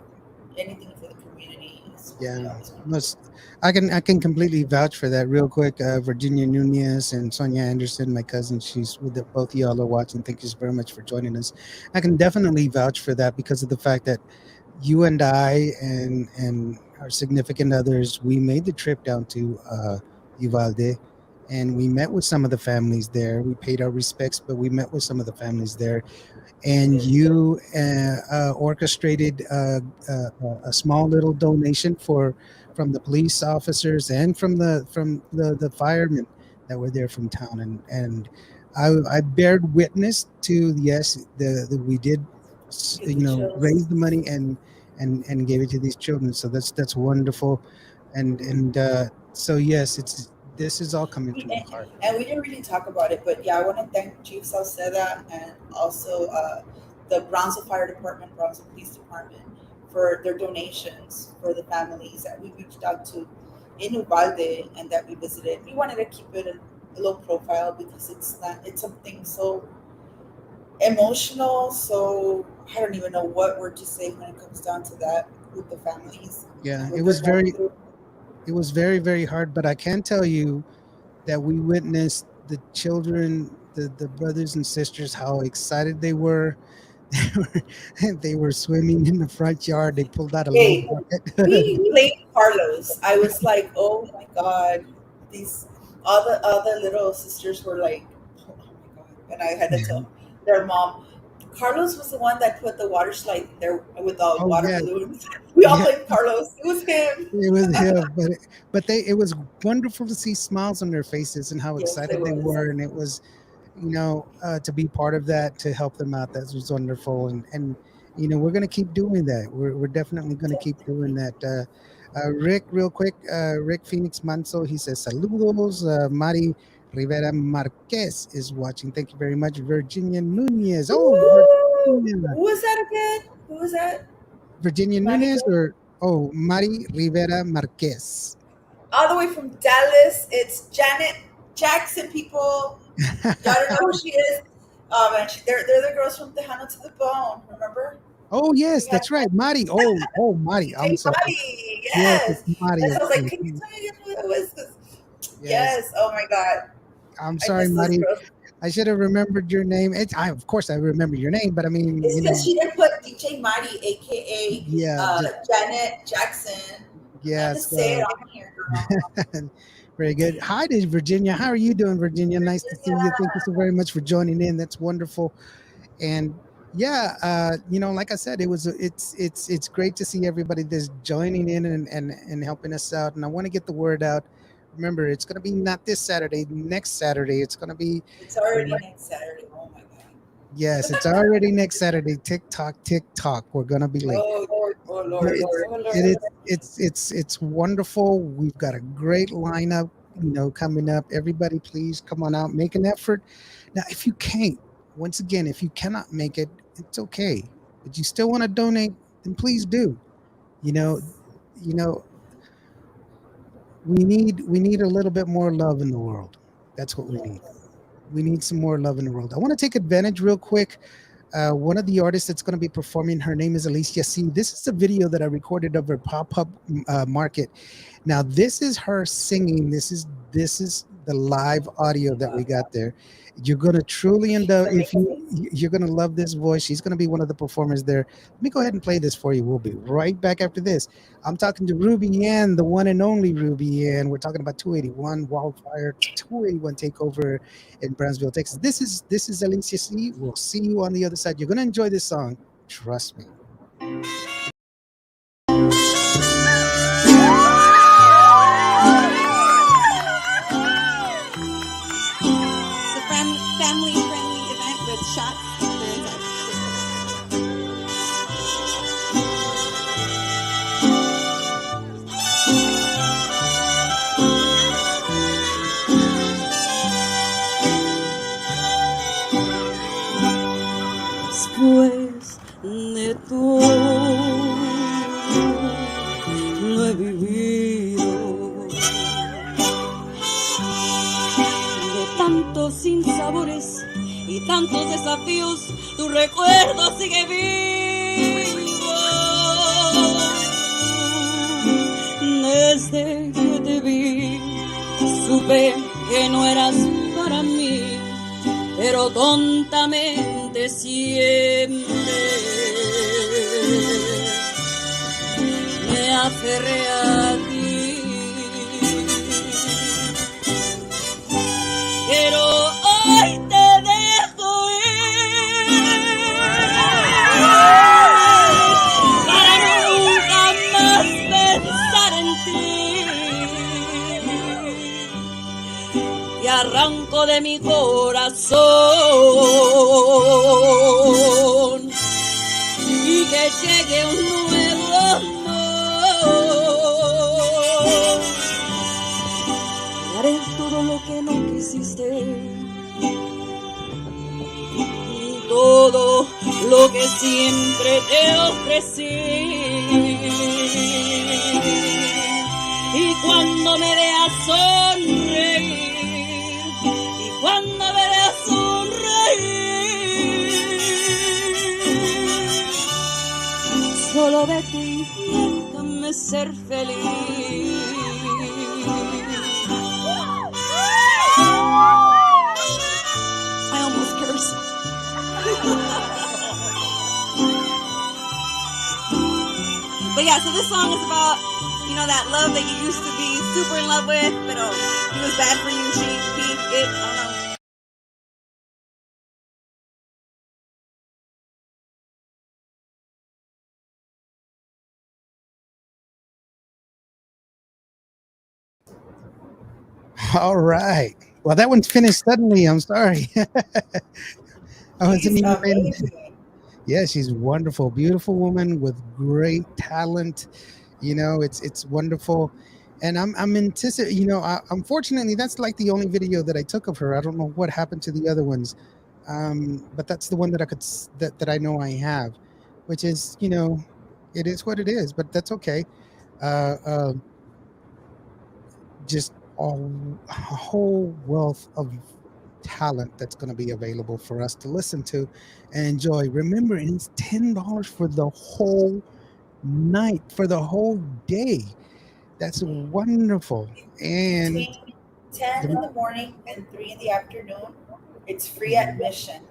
Speaker 2: Anything for the community
Speaker 4: Yeah, most I can completely vouch for that. Real quick, Virginia Nunez and Sonia Anderson, my cousin, she's with the, both of y'all are watching. Thank you very much for joining us. I can definitely vouch for that because of the fact that you and I and our significant others, we made the trip down to Uvalde, and we met with some of the families there. We paid our respects, but we met with some of the families there, and you orchestrated a small little donation for from the police officers and from the firemen that were there from town, and I bear witness to, yes, the we did
Speaker 2: Get the chills.
Speaker 4: raise the money and gave it to these children, so that's wonderful, and so yes, it's this is all coming from the
Speaker 2: And,
Speaker 4: heart.
Speaker 2: and we didn't really talk about it, but yeah, I want to thank Chief Salceda and also the Brownsville Fire Department, Brownsville Police Department for their donations for the families that we reached out to in Uvalde and that we visited. We wanted to keep it a low profile because it's something so emotional. So I don't even know what word to say when it comes down to that with the families
Speaker 4: Yeah,
Speaker 2: and
Speaker 4: it
Speaker 2: what they're
Speaker 4: was
Speaker 2: going
Speaker 4: very
Speaker 2: through.
Speaker 4: it was very very hard, but I can tell you that we witnessed the children, the brothers and sisters, how excited they were. They were swimming in the front yard. They pulled out a little
Speaker 2: Hey,
Speaker 4: bucket.
Speaker 2: we played Carlos. I was like, oh my god, these other little sisters were like, oh my god, and I had to tell their mom. Carlos was the one that put the water slide there with the
Speaker 4: Oh
Speaker 2: water
Speaker 4: yeah,
Speaker 2: balloons. We all
Speaker 4: yeah,
Speaker 2: played Carlos. It was him.
Speaker 4: it was him. But it was wonderful to see smiles on their faces and how
Speaker 2: Yes, it
Speaker 4: excited they
Speaker 2: was.
Speaker 4: were, and it was, to be part of that, to help them out, that was wonderful, and we're gonna keep doing that. We're definitely gonna keep doing
Speaker 2: Definitely.
Speaker 4: that. Rick, real quick, Rick Phoenix Manso, he says saludos. Mari Rivera Marquez is watching. Thank you very much. Virginia Nunez. Oh,
Speaker 2: Woo!
Speaker 4: Virginia.
Speaker 2: Who was that again? Who was that?
Speaker 4: Virginia Nunez,
Speaker 2: Mario?
Speaker 4: or Mari Rivera Marquez.
Speaker 2: All the way from Dallas. It's Janet Jackson, people. Y'all don't know who she is. And they're the girls from Tejano to the Bone. Remember?
Speaker 4: Oh yes,
Speaker 2: We had
Speaker 4: that's right, Mari. Oh, Mari. I'm
Speaker 2: DJ
Speaker 4: sorry.
Speaker 2: Buddy.
Speaker 4: Yes, it's
Speaker 2: Yes.
Speaker 4: Mari.
Speaker 2: Yes. I was like,
Speaker 4: Okay.
Speaker 2: can you tell me again who that was? 'Cause-
Speaker 4: Yes,
Speaker 2: yes. Oh my God.
Speaker 4: I'm
Speaker 2: I
Speaker 4: sorry,
Speaker 2: miss those
Speaker 4: Mari.
Speaker 2: girls.
Speaker 4: I should have remembered your name. Of course, I remember your name, but I mean,
Speaker 2: It's because she didn't put DJ Mighty, aka
Speaker 4: yeah, just
Speaker 2: Janet Jackson. I had to
Speaker 4: yes.
Speaker 2: say it on here, girl.
Speaker 4: Very good. Hi, to Virginia. How are you doing, Virginia? Nice to see you. Thank you
Speaker 2: Virginia.
Speaker 4: so very much for joining in. That's wonderful. And yeah, like I said, it's great to see everybody that's joining in and helping us out. And I want to get the word out. Remember, it's going to be not this Saturday, next Saturday. It's going to be
Speaker 2: It's already
Speaker 4: right.
Speaker 2: next Saturday. Oh my God.
Speaker 4: Yes, it's already next Saturday. TikTok, TikTok. We're going to be late.
Speaker 2: Oh Lord. Oh Lord.
Speaker 4: It's
Speaker 2: Oh
Speaker 4: it
Speaker 2: Lord.
Speaker 4: is it's wonderful. We've got a great lineup, coming up. Everybody, please come on out, make an effort. Now, if you can't, once again, if you cannot make it, it's okay. But you still want to donate, then please do. You know,
Speaker 2: Yes.
Speaker 4: you know, we need a little bit more love in the world. That's what we need.
Speaker 2: Yes.
Speaker 4: We need some more love in the world. I want to take advantage real quick. One of the artists that's going to be performing, her name is Alicia C. This is a video that I recorded of her pop-up market. Now, this is her singing. This is the live audio that we got there. You're going to truly end
Speaker 2: She's
Speaker 4: up, if
Speaker 2: amazing.
Speaker 4: you're going to love this voice. She's going to be one of the performers there. Let me go ahead and play this for you. We'll be right back after this. I'm talking to Ruby Ann, the one and only Ruby Ann. We're talking about 281 Wildfire, 281 Takeover in Brownsville, Texas. This is Alicia C. We'll see you on the other side. You're going to enjoy this song. Trust me.
Speaker 5: It's a family-friendly event with shots. Después de todo lo he vivido, de tantos sinsabores y tantos desafíos, tu recuerdo sigue vivo. Desde que te vi, supe que no eras para mí, pero tontamente siempre me aferré a ti. Pero hoy te dejo ir para nunca más pensar en ti. Te arranco de mi corazón y que llegue un nuevo amor. Haré todo lo que no quisiste, todo lo que siempre te ofrecí. Y cuando me veas sonreír, y cuando me veas sonreír, solo vete y déjame ser feliz. I almost cursed. But yeah, so this song is about, that love that you used to be super in love with, but he was bad for you, I don't know.
Speaker 4: All right. Well, that one's finished suddenly. I'm sorry. I wasn't
Speaker 2: She's
Speaker 4: even paying.
Speaker 2: amazing.
Speaker 4: Yeah, she's wonderful, beautiful woman with great talent. It's wonderful, and I'm anticipating. Unfortunately, that's like the only video that I took of her. I don't know what happened to the other ones, but that's the one that I could that I know I have, which is it is what it is. But that's okay. Uh, uh, just a whole wealth of talent that's going to be available for us to listen to and enjoy. Remember, it's $10 for the whole night, for the whole day. That's wonderful. And
Speaker 2: Between 10 in
Speaker 4: the,
Speaker 2: the morning and 3 in the afternoon, it's free admission.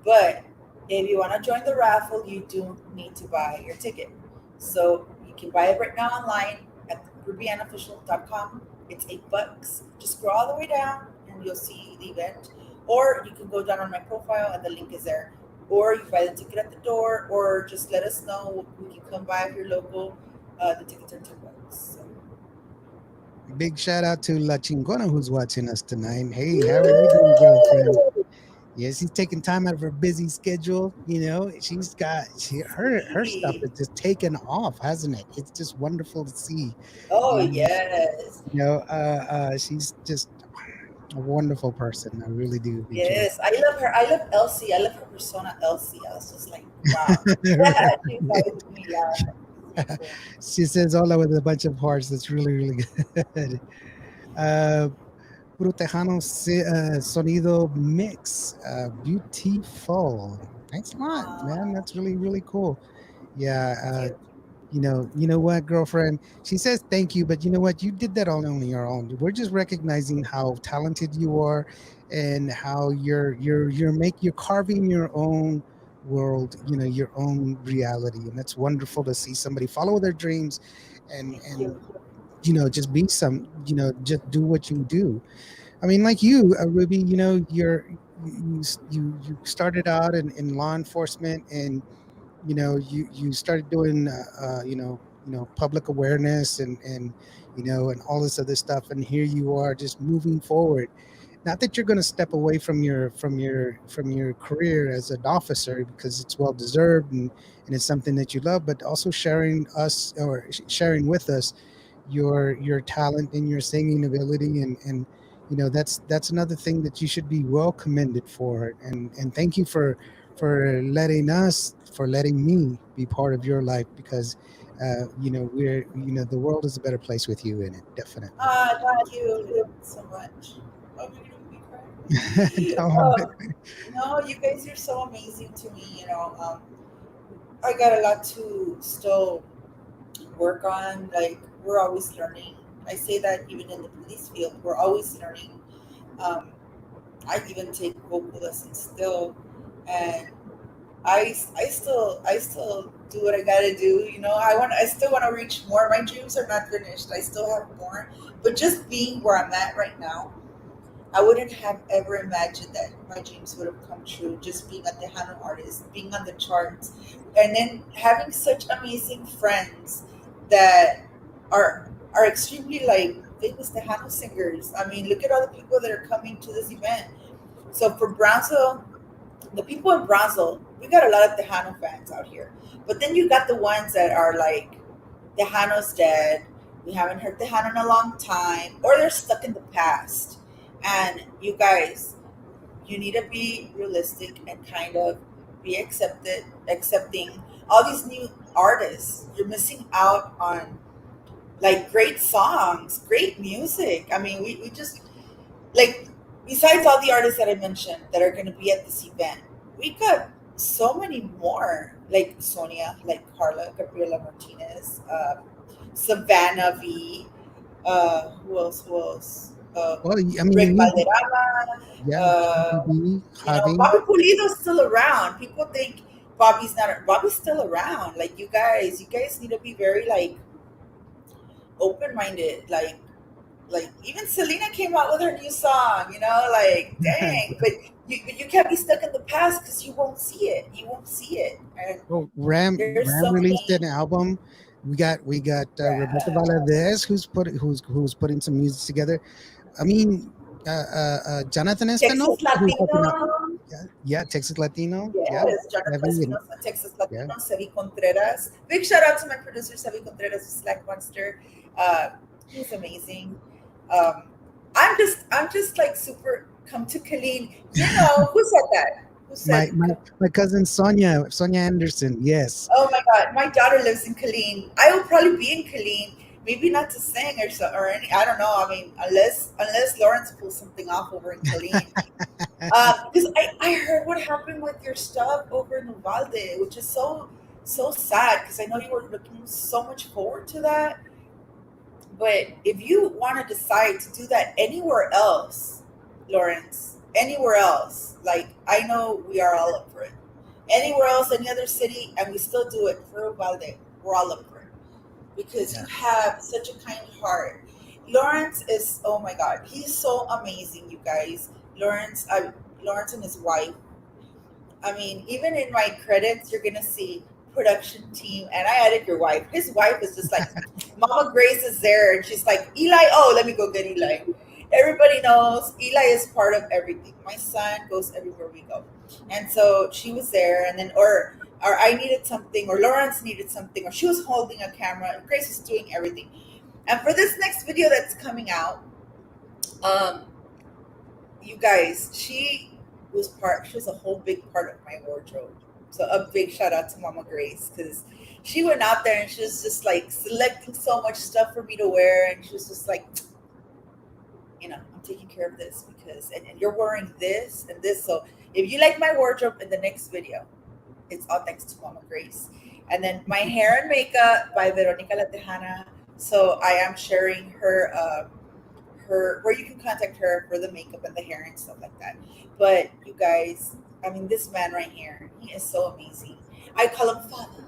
Speaker 2: But if you want to join the raffle, you do need to buy your ticket. So you can buy it right now online at rubyannofficial.com. It's $8. Just scroll all the way down and you'll see the event. Or you can go down on my profile and the link is there. Or you buy the ticket at the door, or just let us know. We can come by if you're local. The tickets are $10. So.
Speaker 4: big shout out to La Chingona who's watching us tonight. Hey, how are you doing, girlfriend? Yes, she's taking time out of her busy schedule. She's got her stuff
Speaker 2: Sweet.
Speaker 4: is just taken off, hasn't it? It's just wonderful to see.
Speaker 2: Oh
Speaker 4: You know,
Speaker 2: yes,
Speaker 4: she's just a wonderful person. I really do enjoy.
Speaker 2: yes. I love her. I love Elsie. I love her persona, Elsie. I was just like, wow. She's always me laughing. So cool.
Speaker 4: She says hola with a bunch of hearts. That's really, really good. Uh, Puro Tejano Sonido Mix. Beautiful. Thanks a lot, man. That's really, really cool. Yeah.
Speaker 2: Thank you.
Speaker 4: You know what, girlfriend? She says thank you, but you know what? You did that all on your own. We're just recognizing how talented you are and how you're carving your own world, your own reality. And that's wonderful to see somebody follow their dreams
Speaker 2: Thank
Speaker 4: and
Speaker 2: you.
Speaker 4: just be just do what you do. I mean, like you, Ruby, you started out in law enforcement, and you started doing public awareness and all this other stuff, and here you are just moving forward. Not that you're going to step away from your career as an officer, because it's well deserved, and it's something that you love, but also sharing with us your talent and your singing ability, and that's another thing that you should be well commended for. And thank you for letting me be part of your life, because the world is a better place with you in it, definitely.
Speaker 2: Thank you so much. Oh, you're gonna make me cry.
Speaker 4: No,
Speaker 2: No, you guys are so amazing to me. I got a lot to still work on. Like we're always learning. I say that even in the police field, we're always learning. Um, I even take vocal lessons still, and I still do what I gotta do. I still want to reach more. My dreams are not finished. I still have more, but just being where I'm at right now, I wouldn't have ever imagined that my dreams would have come true. Just being a Tejano artist, being on the charts, and then having such amazing friends that are extremely like famous Tejano singers. I mean, look at all the people that are coming to this event. So for Brownsville, the people in Brownsville, we got a lot of Tejano fans out here. But then you got the ones that are like, Tejano's dead. We haven't heard Tejano in a long time, or they're stuck in the past. And you guys, you need to be realistic and kind of be accepting all these new artists. You're missing out on like great songs, great music. I mean, we just like, besides all the artists that I mentioned that are going to be at this event, we got so many more, like Sonia, like Carla, Gabriela Martinez, Savannah V, who else? Who else?
Speaker 4: Well, I
Speaker 2: Rick
Speaker 4: mean,
Speaker 2: Valderrama.
Speaker 4: yeah,
Speaker 2: Bobby
Speaker 4: Javi.
Speaker 2: Pulido's still around. People think Bobby's not. Bobby's still around. Like you guys need to be very like open minded. Like even Selena came out with her new song. Like dang. But you can't be stuck in the past because you won't see it. You won't see it. And
Speaker 4: Well,
Speaker 2: there's so
Speaker 4: Ram released
Speaker 2: many.
Speaker 4: an album. We got Rebecca
Speaker 2: Yeah.
Speaker 4: Valadez who's putting some music together. I mean, Jonathan Espino,
Speaker 2: Texas
Speaker 4: who's helping out.
Speaker 2: Latino.
Speaker 4: Yeah, Texas Latino. Yeah,
Speaker 2: Yes, Jonathan
Speaker 4: heavy and
Speaker 2: Espinosa, Texas
Speaker 4: yeah.
Speaker 2: Latino, Sevi Contreras. Big shout out to my producer, Sevi Contreras, Slack Monster. He's amazing. Um, I'm just like super come to Colleen. Who said that? Who
Speaker 4: My
Speaker 2: said?
Speaker 4: my my cousin Sonia Anderson. Yes.
Speaker 2: Oh my God, my daughter lives in Colleen. I will probably be in Colleen. Maybe not to sing or any. I don't know. I mean, unless Lawrence pulls something off over in Colleen. Because I heard what happened with your stuff over in Uvalde, which is so sad because I know you were looking so much forward to that. But if you want to decide to do that anywhere else, Lawrence, anywhere else, like I know we are all up for it. Anywhere else, any other city, and we still do it for Uvalde, we're all up for it because you
Speaker 4: Yeah.
Speaker 2: have such a kind heart. Lawrence is, oh my God, he's so amazing, you guys. Lawrence and his wife. I mean, even in my credits, you're gonna see production team, and I added your wife. His wife is just like, Mama Grace is there, and she's like, Eli. Oh, let me go get Eli. Everybody knows Eli is part of everything. My son goes everywhere we go, and so she was there, and then or I needed something, or Lawrence needed something, or she was holding a camera. Grace is doing everything, and for this next video that's coming out, um, you guys, she was a whole big part of my wardrobe. So a big shout out to Mama Grace because she went out there and she was just like selecting so much stuff for me to wear, and she was just like, I'm taking care of this because and you're wearing this and this. So if you like my wardrobe in the next video, it's all thanks to Mama Grace. And then my hair and makeup by Veronica La Tejana. So I am sharing her where you can contact her for the makeup and the hair and stuff like that. But you guys, I mean, this man right here, he is so amazing. I call him father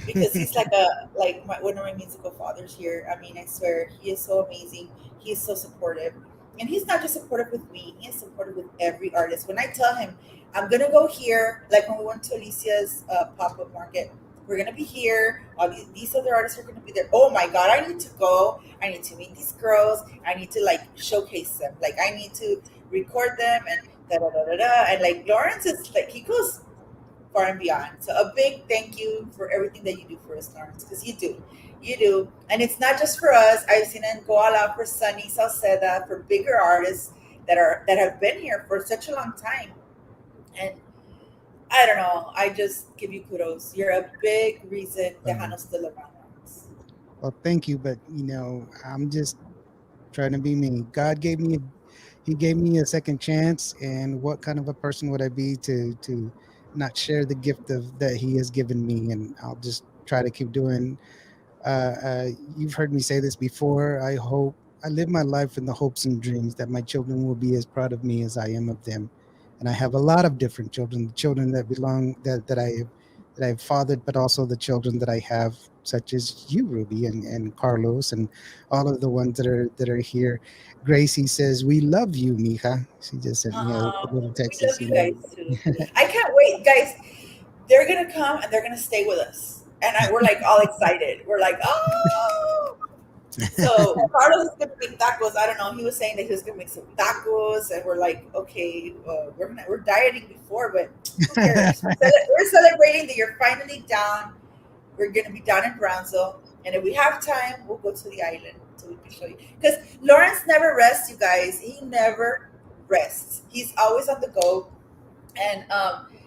Speaker 2: because he's one of my musical fathers here. I mean, I swear, he is so amazing. He is so supportive, and he's not just supportive with me. He is supportive with every artist. When I tell him I'm gonna go here, like when we went to Alicia's pop up market, we're gonna be here. All these other artists are gonna be there. Oh my God, I need to go. I need to meet these girls. I need to like showcase them. Like I need to record them and da da da da da. And like Lawrence is like he goes far and beyond. So a big thank you for everything that you do for us, Lawrence, because you do, and it's not just for us. I've seen it go all out for Sunny Salceda, for bigger artists that have been here for such a long time, and I don't know. I just give you kudos. You're a big reason
Speaker 4: Um,
Speaker 2: Tejano's still around us.
Speaker 4: well, thank you, but I'm just trying to be me. He gave me a second chance, and what kind of a person would I be to not share the gift of that He has given me? And I'll just try to keep doing You've heard me say this before. I live my life in the hopes and dreams that my children will be as proud of me as I am of them. And I have a lot of different children, the children that belong that I've fathered, but also the children that I have, such as you, Ruby, and Carlos, and all of the ones that are here. Gracie says, "We love you, mija." She just sent me a little
Speaker 2: We
Speaker 4: text
Speaker 2: love
Speaker 4: this
Speaker 2: you guys
Speaker 4: evening.
Speaker 2: too. I can't wait, guys. They're gonna come and they're gonna stay with us, and we're like all excited. We're like, oh. So Carlos is gonna make tacos. I don't know. He was saying that he was gonna make some tacos, and we're like, okay, we're dieting before, but who cares? We're celebrating that you're finally down. We're gonna be down in Brownsville, and if we have time, we'll go to the island so we can show you. Because Lawrence never rests, you guys. He never rests. He's always on the go, and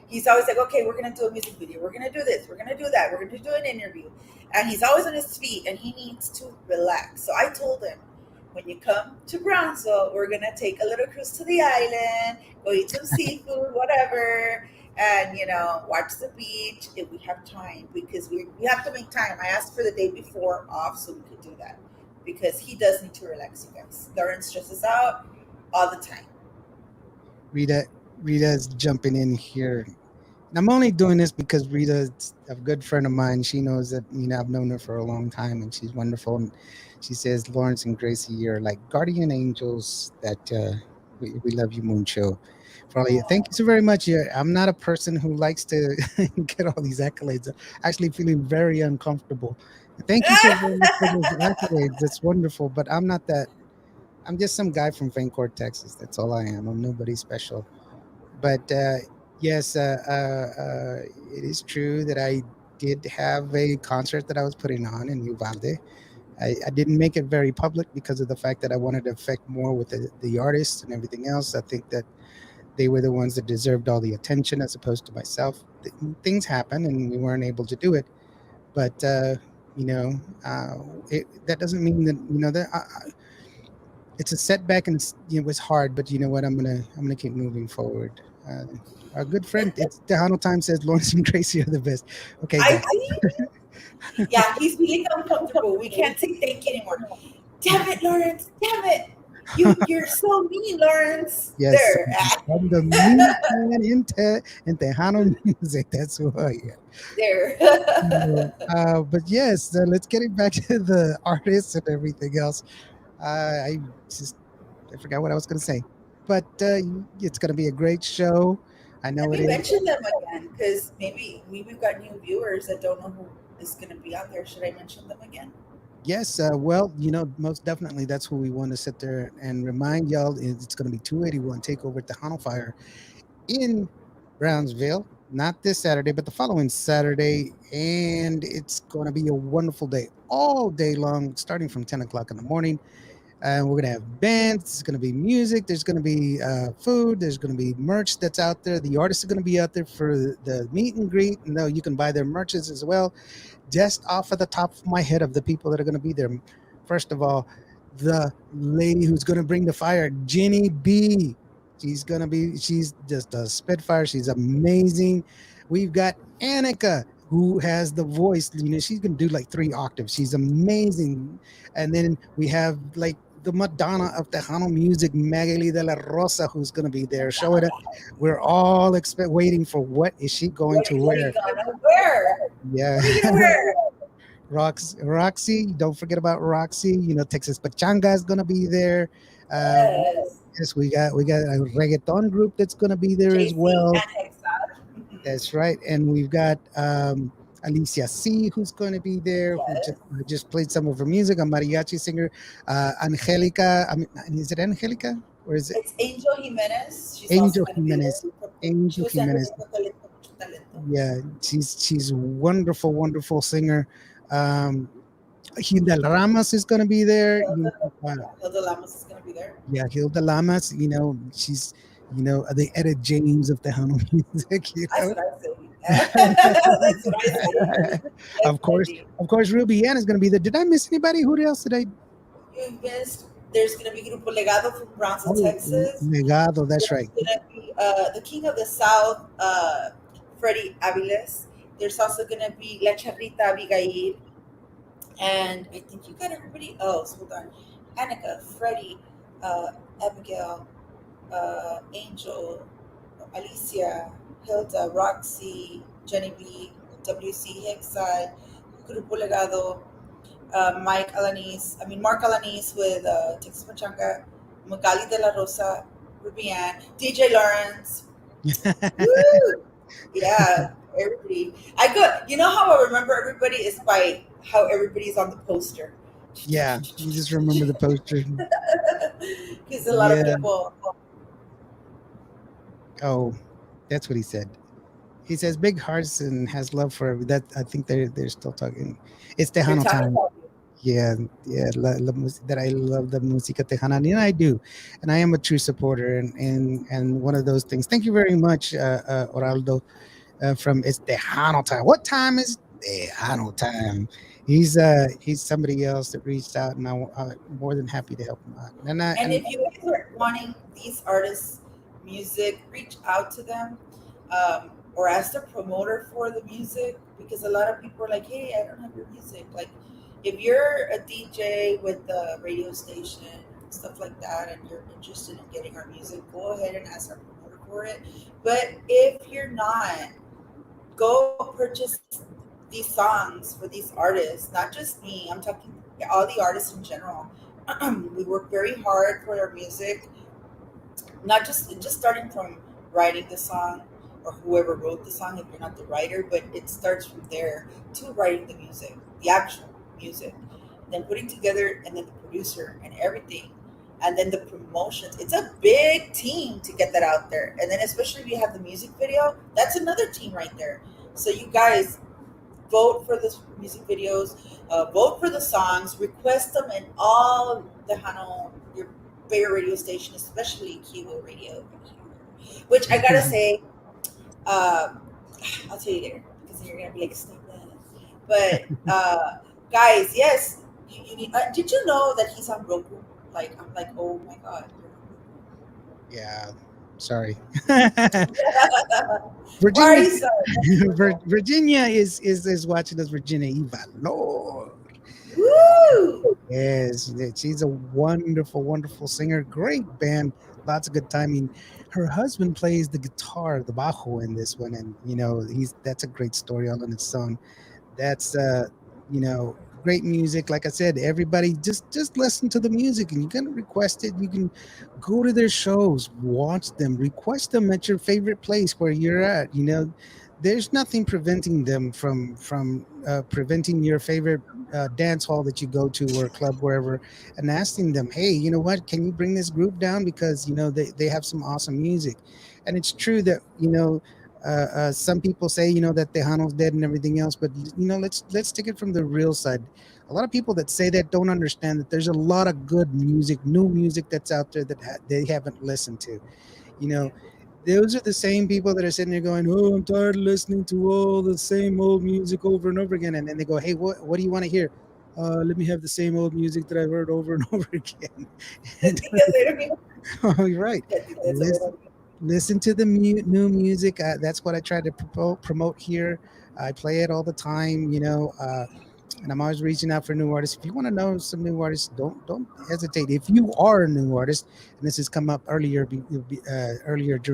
Speaker 2: he's always like, okay, we're gonna do a music video, we're gonna do this, we're gonna do that, we're gonna do an interview, and he's always on his feet, and he needs to relax. So I told him, when you come to Brownsville, we're gonna take a little cruise to the island, go eat some seafood, whatever, and watch the beach if we have time, because we have to make time. I asked for the day before off so we could do that, because he does need to relax, you guys. Lawrence stresses out all the time.
Speaker 4: Rita, Rita's jumping in here. And I'm only doing this because Rita's a good friend of mine. She knows that I've known her for a long time, and she's wonderful. And she says Lawrence and Gracie are like guardian angels. That we love you, Mooncho. For all of you, thank you so very much. Yeah, I'm not a person who likes to get all these accolades. I'm actually feeling very uncomfortable. Thank you so very much for those accolades. That's wonderful. But I'm not that. I'm just some guy from Vancourt, Texas. That's all I am. I'm nobody special. But yes, it is true that I did have a concert that I was putting on in Uvalde. I didn't make it very public because of the fact that I wanted to affect more with the artists and everything else. I think that they were the ones that deserved all the attention as opposed to myself. Things happen and we weren't able to do it. But, you know, uh, that doesn't mean that, that it's a setback and it was hard, but you know what? I'm gonna keep moving forward. Uh, our good friend, it's Tejano time says Lawrence and Gracie are the best. Okay,
Speaker 2: I
Speaker 4: guys.
Speaker 2: see. Yeah, he's feeling uncomfortable. We can't say thank you anymore. Damn it, Lawrence. Damn it. You're so mean, Lawrence.
Speaker 4: Yes,
Speaker 2: There.
Speaker 4: I'm the mean man in Tejano music. That's who I am.
Speaker 2: There.
Speaker 4: But yes, let's get it back to the artists and everything else. I just I forgot what I was going to say, but it's going to be a great show. I
Speaker 2: Let
Speaker 4: know it
Speaker 2: me
Speaker 4: is.
Speaker 2: mention them again, because maybe we've got new viewers that don't know who is going to be out there. Should I mention them again?
Speaker 4: Yes, well, most definitely that's who we want to sit there and remind y'all. It's going to be 281 Takeover at the Tejano Fire in Brownsville. Not this Saturday, but the following Saturday. And it's going to be a wonderful day, all day long, starting from 10 o'clock in the morning. And we're going to have bands. There's going to be music. There's going to be food. There's going to be merch that's out there. The artists are going to be out there for the meet and greet. And you can buy their merches as well. Just off of the top of my head of the people that are going to be there. First of all, the lady who's going to bring the fire, Jenny B. She's just a spitfire. She's amazing. We've got Annika, who has the voice. She's going to do like 3 octaves. She's amazing. And then we have like the Madonna of Tejano music, Magali de la Rosa, who's going to be there showing it. We're all waiting for what is she going to
Speaker 2: What are you
Speaker 4: wear.
Speaker 2: gonna wear?
Speaker 4: Yeah.
Speaker 2: What are you gonna wear?
Speaker 4: Roxy, don't forget about Roxy. Texas Pachanga is gonna be there. Uh,
Speaker 2: Yes.
Speaker 4: yes, we got a reggaeton group that's gonna be there as
Speaker 2: JC
Speaker 4: well.
Speaker 2: and Hexa.
Speaker 4: That's right, and we've got Alicia C, who's going to be there,
Speaker 2: Yes.
Speaker 4: who just played some of her music. A mariachi singer, Angelica. I mean, is it Angelica or is it
Speaker 2: It's Angel Jimenez. She's also
Speaker 4: Angel
Speaker 2: going to be there.
Speaker 4: Jimenez?
Speaker 2: She
Speaker 4: Angel
Speaker 2: was in
Speaker 4: Jimenez.
Speaker 2: Mucho Talento, Mucho Talento.
Speaker 4: Yeah, she's a wonderful, wonderful singer. Um, Hilda Ramas is going to be there.
Speaker 2: Hilda Lamas is going to be there.
Speaker 4: Yeah, Hilda Lamas. She's the Etta James of the Tejano music.
Speaker 2: That's what I say. That's what I say.
Speaker 4: Of course,
Speaker 2: Definitely.
Speaker 4: Ruby Ann is going to be there. Did I miss anybody? Who else did I?
Speaker 2: You missed. There's going to be Grupo Legado from Brownsville,
Speaker 4: Oh,
Speaker 2: Texas.
Speaker 4: Legado. That's
Speaker 2: There's
Speaker 4: right.
Speaker 2: going to be the King of the South, Freddie Aviles. There's also going to be La Charrita Abigail. And I think you got everybody else. Hold on. Annika, Freddie, Abigail, Angel, Alicia, Hilda, Roxy, Jenny B, WC Hickside, Grupo Legado, Mark Alanis with Texas Pachanga, Magali de la Rosa, Ruby Ann, DJ Lawrence. Woo! Yeah, everybody. I go. You know how I remember everybody is by how everybody's on the poster.
Speaker 4: Yeah, you just remember the poster.
Speaker 2: Because a lot of
Speaker 4: Yeah.
Speaker 2: people.
Speaker 4: Oh, that's what he said. He says big hearts and has love for that. I think they're still talking. It's
Speaker 2: They're
Speaker 4: Tejano
Speaker 2: talking
Speaker 4: time.
Speaker 2: about you.
Speaker 4: Yeah, yeah. That I love the música tejana, and I do, and I am a true supporter, and one of those things. Thank you very much, Oraldo, from It's Tejano time. What time is Tejano time? He's somebody else that reached out, and I'm more than happy to help him out. And I
Speaker 2: And
Speaker 4: and
Speaker 2: if you guys are wanting these artists' music, reach out to them, or ask the promoter for the music, because a lot of people are like, "Hey, I don't have your music." Like, if you're a DJ with the radio station and stuff like that, and you're interested in getting our music, go ahead and ask our promoter for it. But if you're not, go purchase these songs for these artists, not just me. I'm talking all the artists in general. We work very hard for their music, not just starting from writing the song or whoever wrote the song if you're not the writer, but it starts from there to writing the music, the actual music, then putting together, and then the producer and everything, and then the promotions. It's a big team to get that out there, and then especially if you have the music video, that's another team right there. So you guys vote for the music videos, vote for the songs, request them in all the Hano, your favorite radio station, especially Kiwo Radio. Which I gotta say, uh, I'll tell you later because then you're gonna be like, stop that. But guys, yes, you need. Did you know that he's on Roku? Like, I'm like, oh my god.
Speaker 4: yeah, sorry.
Speaker 2: Why are
Speaker 4: Virginia,
Speaker 2: you so?
Speaker 4: Virginia is watching us. Virginia Eva, Lord,
Speaker 2: Woo!
Speaker 4: yes, she's a wonderful, wonderful singer. Great band, lots of good timing. Her husband plays the guitar, the bajo in this one, and he's that's a great story all on its own. That's you know great music. Like I said, everybody just listen to the music, and you can request it. You can go to their shows, watch them, request them at your favorite place where you're at. There's nothing preventing them from preventing your favorite dance hall that you go to or club wherever, and asking them, hey, you know what, can you bring this group down because they have some awesome music. And it's true that some people say that Tejano's dead and everything else, but let's take it from the real side. A lot of people that say that don't understand that there's a lot of good music, new music that's out there that they haven't listened to. You know, those are the same people that are sitting there going, "Oh, I'm tired of listening to all the same old music over and over again." And then they go, "Hey, what do you want to hear?" Let me have the same old music that I've heard over and over again. And
Speaker 2: Because they don't even.
Speaker 4: oh, you're right.
Speaker 2: That's a
Speaker 4: Listen,
Speaker 2: little.
Speaker 4: listen to the new music. That's what I try to promote here. I play it all the time, and I'm always reaching out for new artists. If you want to know some new artists, don't hesitate. If you are a new artist, and this has come up earlier during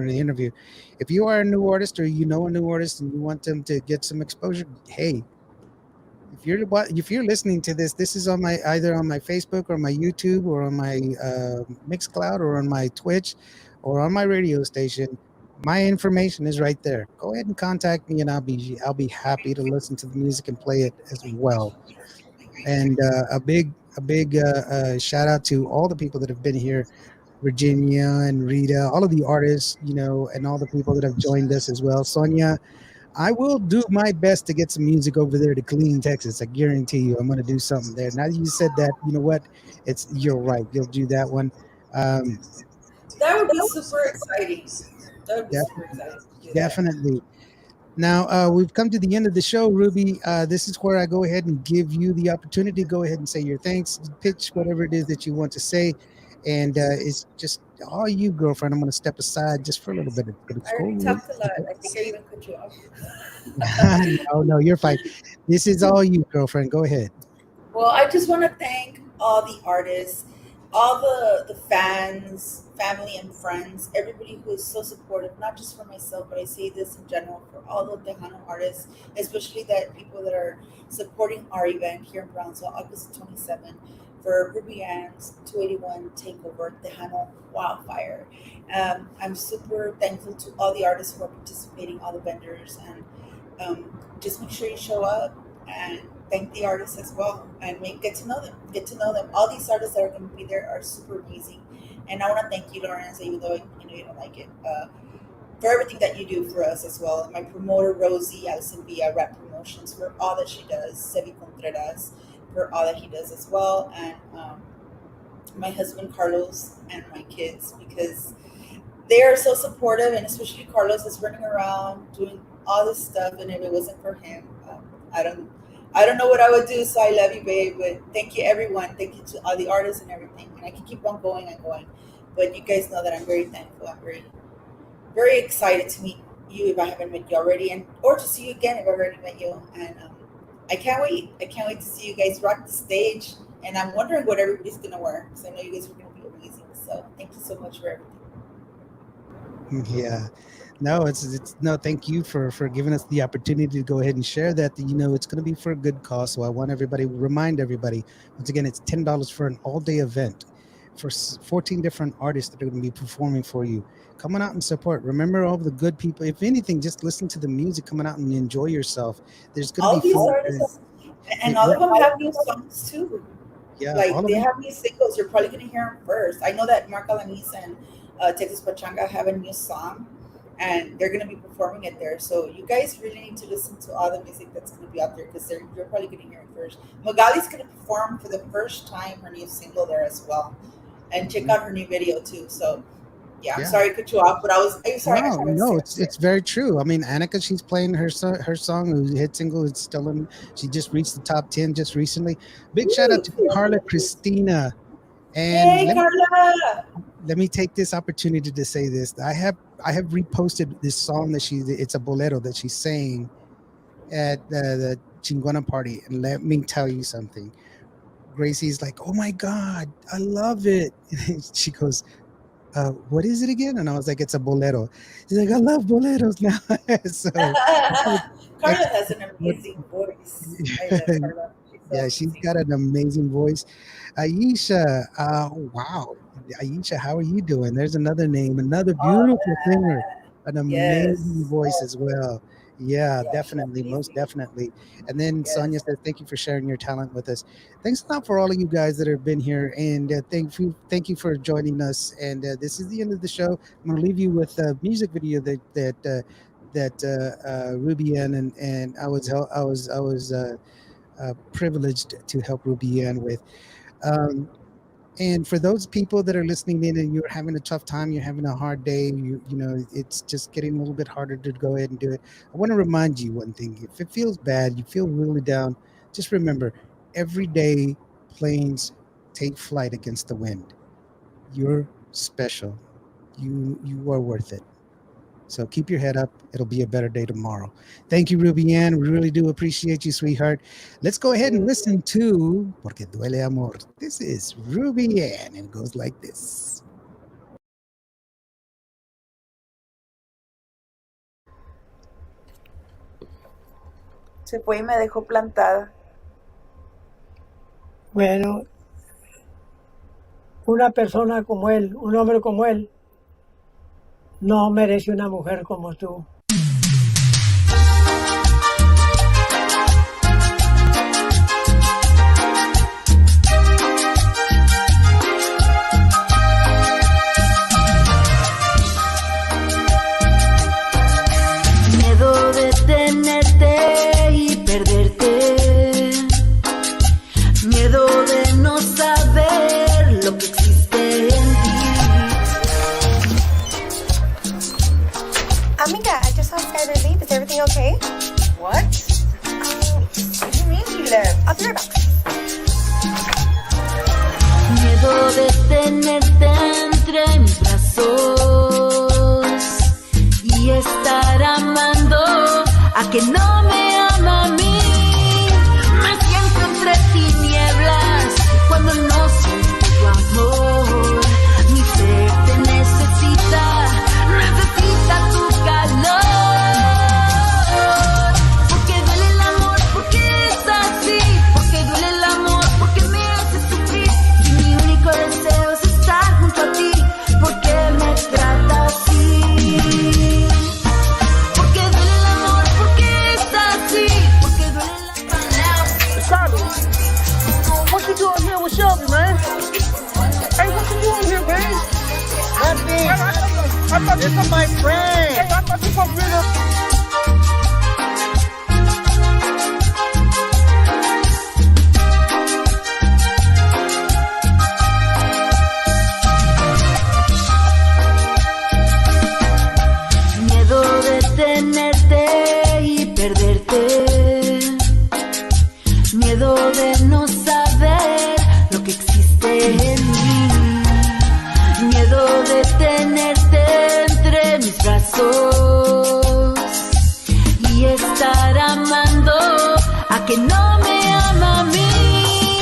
Speaker 4: the interview, if you are a new artist or you know a new artist and you want them to get some exposure, hey, if you're listening to this, this is on my either on my Facebook or my YouTube or on my Mixcloud or on my Twitch or on my radio station. My information is right there. Go ahead and contact me, and I'll be happy to listen to the music and play it as well. And a big shout out to all the people that have been here, Virginia and Rita, all of the artists, and all the people that have joined us as well. Sonia, I will do my best to get some music over there to Killeen, Texas. I guarantee you, I'm going to do something there. Now that you said that, you know what? You're right. You'll do that one. Um,
Speaker 2: That would be super exciting. That would be
Speaker 4: def-
Speaker 2: super exciting to do that.
Speaker 4: definitely. Now we've come to the end of the show, Ruby. This is where I go ahead and give you the opportunity. Go ahead and say your thanks, pitch whatever it is that you want to say, and it's just all you, girlfriend. I'm going to step aside just for a little bit.
Speaker 2: I already talked a lot. I think I even cut you off.
Speaker 4: No, no, you're fine. This is all you, girlfriend. Go ahead.
Speaker 2: Well, I just want to thank all the artists, all the fans, family and friends, everybody who is so supportive, not just for myself, but I say this in general for all the Tejano artists, especially that people that are supporting our event here in Brownsville, August 27th, for Ruby Ann's 281 Takeover, Tejano Wildfire. I'm super thankful to all the artists who are participating, all the vendors, and just make sure you show up and thank the artists as well and get to know them. Get to know them. All these artists that are going to be there are super amazing, and I want to thank you, Lawrence, even though you don't like it, for everything that you do for us as well. My promoter Rosie, Alison Villa, Rap Promotions, for all that she does. Sevi Contreras, for all that he does as well, and my husband Carlos and my kids, because they are so supportive, and especially Carlos is running around doing all this stuff, and if it wasn't for him, I don't know what I would do. So I love you, babe. But thank you, everyone. Thank you to all the artists and everything. And I can keep on going and going. But you guys know that I'm very thankful. I'm very, very excited to meet you if I haven't met you already, and or to see you again if I've already met you. And I can't wait. I can't wait to see you guys rock the stage. And I'm wondering what everybody's gonna wear, because I know you guys are gonna be amazing. So thank you so much for everything.
Speaker 4: Yeah. No, it's no, thank you for giving us the opportunity to go ahead and share that. You know, it's going to be for a good cause. So I want everybody, remind everybody, once again, it's $10 for an all-day event for 14 different artists that are going to be performing for you. Coming out and support. Remember all the good people. If anything, just listen to the music, coming out and enjoy yourself. There's going
Speaker 2: All
Speaker 4: to be
Speaker 2: these
Speaker 4: fun.
Speaker 2: artists, and all of them have new songs too.
Speaker 4: Yeah,
Speaker 2: Like
Speaker 4: all of
Speaker 2: they
Speaker 4: them.
Speaker 2: have new singles. You're probably gonna hear them first. I know that Mark Alanis and Texas Pachanga have a new song, and they're gonna be performing it there. So you guys really need to listen to all the music that's gonna be out there, because you're probably gonna hear it first. Magali's gonna perform for the first time her new single there as well, and check out her new video too. So yeah, I'm
Speaker 4: Yeah.
Speaker 2: sorry to cut you off, but I'm sorry.
Speaker 4: No, it's very true. I mean, Annika, she's playing her song, whose hit single is still in. She just reached the top 10 just recently. Big shout out to Carla Christina. And
Speaker 2: Hey, Carla.
Speaker 4: let me take this opportunity to say this. I have reposted this song that it's a bolero that she's sang at the Chingona party, and let me tell you something. Gracie's like, "Oh my God, I love it." She goes, "What is it again?" And I was like, "It's a bolero." She's like, "I love boleros now." So
Speaker 2: Carla has an amazing voice. I love Carla.
Speaker 4: yeah, she's got an amazing voice. Aisha, wow. Aisha, how are you doing? There's another name, another beautiful singer, an amazing voice as well. Yeah, definitely, most definitely. And then Sonia says, "Thank you for sharing your talent with us." Thanks a lot for all of you guys that have been here, and thank you for joining us. And this is the end of the show. I'm going to leave you with a music video that Ruby Ann and I was privileged to help Ruby Ann with. And for those people that are listening in and you're having a tough time, you're having a hard day, you know, it's just getting a little bit harder to go ahead and do it. I want to remind you one thing. If it feels bad, you feel really down, just remember, every day planes take flight against the wind. You're special. You are worth it. So keep your head up. It'll be a better day tomorrow. Thank you, Ruby Ann. We really do appreciate you, sweetheart. Let's go ahead and listen to Porque Duele Amor. This is Ruby Ann, and it goes like this.
Speaker 2: Se fue y me dejó plantada.
Speaker 3: Bueno, una persona como él, un hombre como él, no merece una mujer como tú.
Speaker 5: Miedo de tenerte y perderte. Miedo de no saber lo que existe en ti.
Speaker 6: Amiga, I just saw Skyler leave. Is everything okay?
Speaker 2: What? What do you mean he left?
Speaker 6: I'll be right back.
Speaker 5: Miedo de tenerte entre mis brazos y estar amando a que no me ama a mí. Me siento entre tinieblas.
Speaker 4: This is my friend.
Speaker 5: Miedo de tenerte y perderte. Miedo de no saber lo que existe en mí. Miedo de tenerte entre mis brazos y estar amando a que no me ama a mí.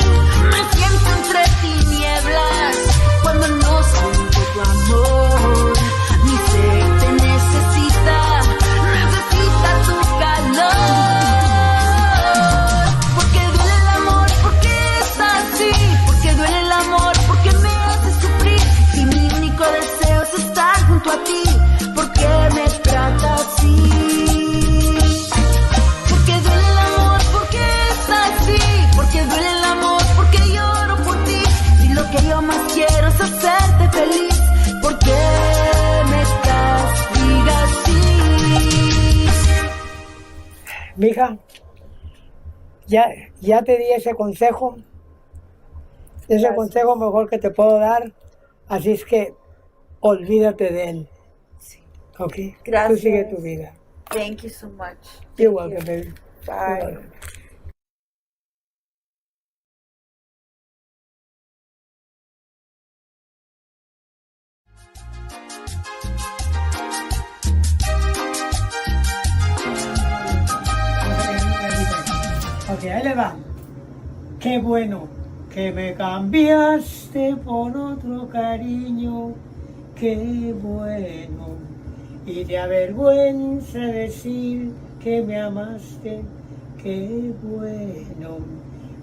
Speaker 5: Me siento entre tinieblas cuando no siento tu amor. Mi ser te necesita tu calor. Porque duele el amor, porque es así. Porque duele el amor, porque me hace sufrir. Y mi único deseo es estar junto a ti. Porque me trata así. Porque duele el amor, porque es así. Porque duele el amor, porque lloro por ti. Y lo que yo más quiero es hacerte feliz. Porque me castiga así.
Speaker 3: Mija, ya te di ese consejo. Ese
Speaker 2: Gracias.
Speaker 3: consejo mejor que te puedo dar. Así es que olvídate de él.
Speaker 2: Sí.
Speaker 3: ¿Ok?
Speaker 2: Gracias.
Speaker 3: Tú sigue tu vida.
Speaker 2: Thank you so much.
Speaker 3: You're
Speaker 2: Thank
Speaker 3: welcome,
Speaker 2: you.
Speaker 3: baby.
Speaker 2: Bye.
Speaker 3: You're welcome. Ok, ahí le va. Qué bueno que me cambiaste por otro cariño. Qué bueno. Y te avergüenza decir que me amaste. Qué bueno.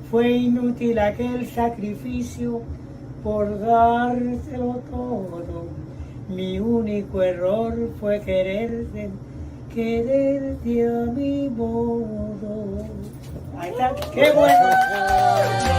Speaker 3: Fue inútil aquel sacrificio por dártelo todo. Mi único error fue quererte a mi modo. Ahí está, qué bueno.